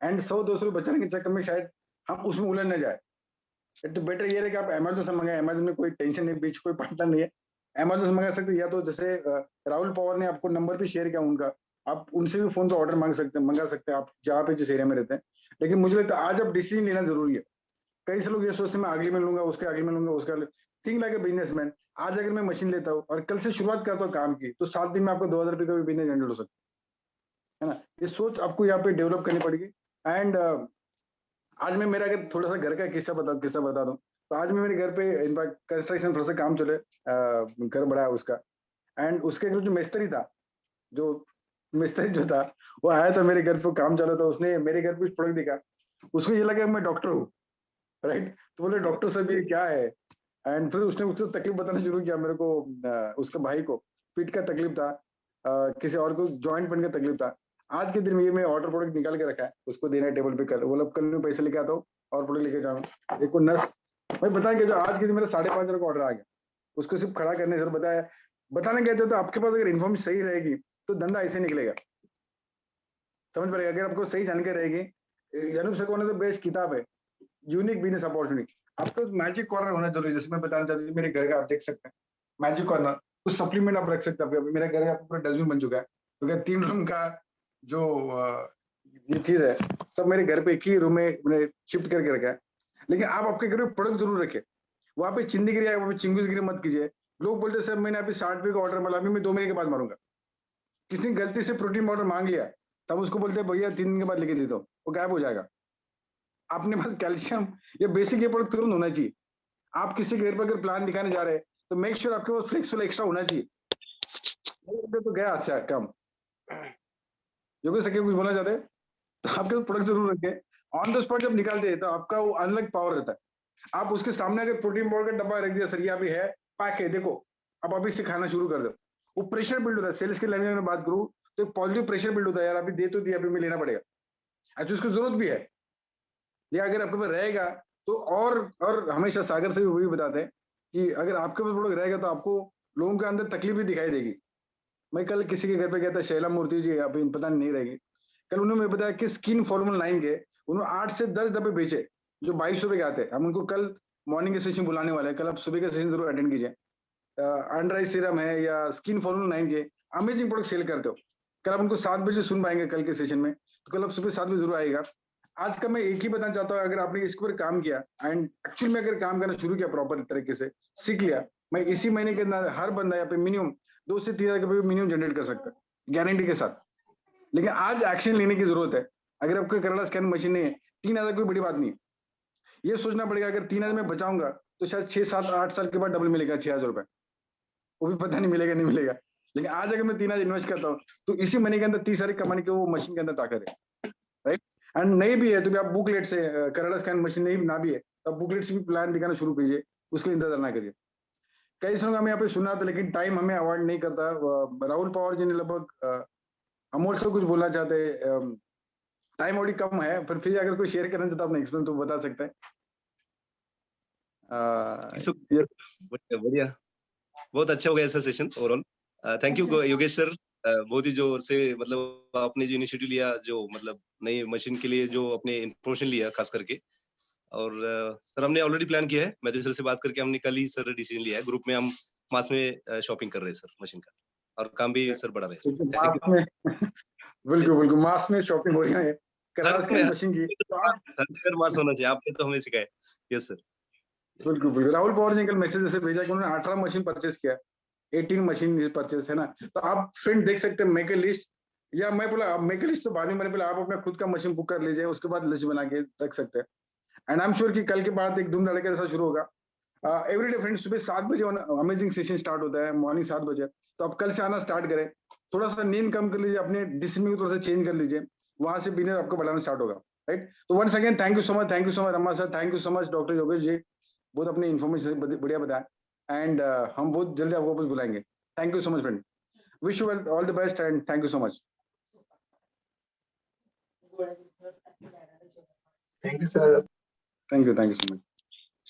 एंड 100-200 बचाने के चक्कर में शायद हम उसमें उलझ न जाए। तो बेटर ये है कि आप अमेजोन से मंगाए, अमेजोन में कोई टेंशन नहीं, बीच कोई पार्टनर नहीं है, अमेजोन से मंगा सकते हैं। या तो जैसे राहुल पवार ने आपको नंबर भी शेयर किया उनका, आप उनसे भी फोन पे ऑर्डर मंगा सकते हैं, आप जहाँ पे जिस एरिया में रहते हैं। लेकिन मुझे लगता है आज अब डिसीजन लेना जरूरी है। कई से लोग ये सोचते हैं मैं अगले में लूंगा, उसके अगले में लूंगा, उसके अगले। Think like a businessman. आज अगर मैं मशीन लेता हूँ और कल से शुरुआत करता हूँ काम की, तो 7 दिन में आपको 2000 रुपये का भी बिजनेस जनरेट हो सकता है ना। ये सोच आपको यहाँ पे डेवलप करनी पड़ेगी। एंड आज मैं मेरा अगर थोड़ा सा घर का किस्सा बता दूं, तो आज मैं मेरे घर पे इनफैक्ट कंस्ट्रक्शन थोड़ा सा काम चले, घर बड़ा है उसका। एंड उसके जो मिस्त्री था, जो मिस्त्री जो था, वो आया था मेरे घर पे, काम चला था, उसने मेरे घर पे प्रोडक्ट दिखा, उसको ये लगा मैं डॉक्टर हूँ, राइट। तो बोले डॉक्टर साहब ये क्या है। एंड फिर उसने उसको तकलीफ बताना शुरू किया मेरे को। उसके भाई को पीठ का तकलीफ था, किसी और को जॉइंट पेन का तकलीफ था। आज के दिन में ये मैं ऑर्डर प्रोडक्ट निकाल के रखा है, उसको देना है टेबल पे। कल बोला कल मैं पैसे लेके आता हूँ और प्रोडक्ट लेके जाऊंगा। एक नस मैं बताएंगे जो आज के दिन मेरा 5,500 का ऑर्डर आ गया, उसको सिर्फ खड़ा करने से बताया। बताना क्या चाहते हो, आपके पास अगर इन्फॉर्मेशन सही रहेगी तो धंधा ऐसे निकलेगा, समझ पड़ेगा। अगर आपको सही जानकारी रहेगी, यानुब सकवाना तो बेस्ट किताब है, यूनिक बिजनेस अपॉर्चुनिटी। आपको मैजिक कॉर्नर होना जरूरी है, जैसे मैं बताना चाहती हूँ मेरे घर का आप देख सकते हैं मैजिक कॉर्नर, कुछ सप्लीमेंट आप रख सकते हैं। मेरा घर का पूरा डस्टबिन बन चुका है, क्योंकि 3 रूम का जो ये चीज है सब मेरे घर पे एक ही रूम में मैंने शिफ्ट करके रखा है। लेकिन आप आपके घर में प्रोडक्ट जरूर रखें, वहां पे चिंदीगिरी वहां पे चिंगूसगिरी मत कीजिए। लोग बोलते सर मैंने अभी 60 रुपये का ऑर्डर मारा, अभी मैं 2 महीने के बाद मारूंगा। किसी ने गलती से प्रोटीन पाउडर मांग लिया, तब उसको बोलते हैं भैया 3 दिन के बाद लेके देता हूँ, वो गायब हो जाएगा। अपने पास कैल्शियम या बेसिक ये प्रोडक्ट तुरंत होना चाहिए। आप किसी के घर पर अगर प्लान दिखाने जा रहे हैं तो मेक श्योर आपके पास फ्लेक्सिबल एक्स्ट्रा होना चाहिए। तो गया अच्छा कम जो सके कुछ बोलना चाहते हैं तो आपके पास प्रोडक्ट जरूर रखें। ऑन द स्पॉट जब निकालते हैं तो आपका वो अनलॉक पावर रहता है। आप उसके सामने अगर प्रोटीन पाउडर का डब्बा रख दिया, सर ये अभी है पैक है, देखो अब अभी से खाना शुरू कर दो, वो प्रेशर बिल्ड होता है। सेल्स के लैंग्वेज में बात करूँ तो एक पॉजिटिव प्रेशर बिल्ड होता है, यार अभी दे तो दिया, अभी मैं लेना पड़ेगा। अच्छा उसकी जरूरत भी है, या अगर आपके पास रहेगा तो और हमेशा सागर से भी वही बताते हैं कि अगर आपके पास प्रोडक्ट रहेगा तो आपको लोगों के अंदर तकलीफ भी दिखाई देगी। मैं कल किसी के घर पे गया था, शैला मूर्ति जी, अभी पता नहीं रहेगी, कल उन्होंने बताया कि स्किन फॉर्मूला 9 के उन्होंने 8 से 10 डब्बे बेचे जो 2200 रुपए के आते हैं। हम उनको कल मॉर्निंग के सेशन बुलाने वाले हैं, कल आप सुबह का सेशन जरूर अटेंड कीजिए। अंडर आई सीरम है या स्किन फॉर्मूला 9 के अमेजिंग प्रोडक्ट सेल करते हो। कल आप उनको 7 बजे सुन पाएंगे कल के सेशन में, तो कल आप सुबह 7 बजे जरूर आएगा। आज का मैं एक ही बताना चाहता हूँ, अगर आपने इसके ऊपर काम किया एंड एक्चुअल में अगर काम करना शुरू किया प्रॉपर तरीके से सीख लिया, मैं इसी महीने के अंदर हर बंदा यहाँ पे मिनिमम 2 से 3 हजार रुपये मिनिमम जनरेट कर सकता है गारंटी के साथ। लेकिन आज एक्शन लेने की जरूरत है। अगर आपके कनाडा स्कैन मशीन नहीं है, 3,000 कोई बड़ी बात नहीं है। ये सोचना पड़ेगा अगर 3,000 में बचाऊंगा तो शायद 6, 7, 8 साल के बाद डबल मिलेगा 6,000 रुपए, वो भी पता नहीं मिलेगा नहीं मिलेगा। लेकिन आज अगर मैं 3,000 इन्वेस्ट करता हूँ तो इसी महीने के अंदर 30 साल कमाने की वो मशीन के अंदर ताकत है, राइट। एंड नहीं भी है तो भी आप बुकलेट से कनाडा स्कैन मशीन नहीं ना भी है तो आप बुकलेट से भी प्लान दिखाना शुरू कीजिए, उसके लिए इंतजार ना करिए। कई सालों हमें यहाँ पे सुना था लेकिन टाइम हमें अवॉइड नहीं करता। राहुल पवार जी ने लगभग अमोल से कुछ बोलना चाहते हैं, टाइम ऑलरेडी कम है, पर फिर अगर कोई शेयर करना चाहता है अपना एक्सपीरियंस तो बता सकते हैं। बढ़िया, बहुत अच्छा हो गया ऐसा session overall. Thank you Yogesh sir, बहुत ही जोर से मतलब आपने जो इनिशिएटिव लिया, जो मतलब नई मशीन के लिए जो अपने इन्फॉर्मेशन लिया खास करके, और सर हमने ऑलरेडी प्लान किया है, मैथ्यू सर से बात करके हमने कल ही सर डिसीजन लिया है, ग्रुप में हम मास में शॉपिंग कर रहे हैं सर मशीन का, और काम भी सर बढ़ा रहे हैं। मास में बिल्कुल बिल्कुल मास में शॉपिंग हो रही है कनाडा स्कैन मशीन की। सर मास होना चाहिए, आपने तो हमें सिखाया। यस सर, बिल्कुल बिल्कुल। राहुल पवार जी ने कल मैसेज ऐसे भेजा कि उन्होंने 18 मशीन परचेस किया, 18 मशीन परचेस है ना। तो आप फ्रेंड देख सकते हैं मेक ए लिस्ट, या मैं बोला मेक ए लिस्ट तो बाद में, मैंने बोला आप अपना खुद का मशीन बुक कर लीजिए, उसके बाद लिस्ट बना के रख सकते हैं। एंड आई एम श्योर कि कल के बाद एक धूम धड़के जैसा शुरू होगा। एवरीडे फ्रेंड सुबह 7 बजे अमेजिंग सेशन स्टार्ट होता है, मॉर्निंग 7 बजे। तो आप कल से आना स्टार्ट करें, थोड़ा सा नींद कम कर लीजिए, अपने डिसिप्लिन को थोड़ा सा चेंज कर लीजिए, वहां से बिजनेस आपको बढ़ाना स्टार्ट होगा, राइट। तो once again thank you so much Rama sir, thank you so much doctor Yogesh ji, बहुत अपनी इन्फॉर्मेशन बढ़िया बताया। एंड हम बहुत जल्दी आपको वापस बुलाएंगे। Thank you so much friend, wish you all the best and thank you so much. Thank you sir. Thank you so much.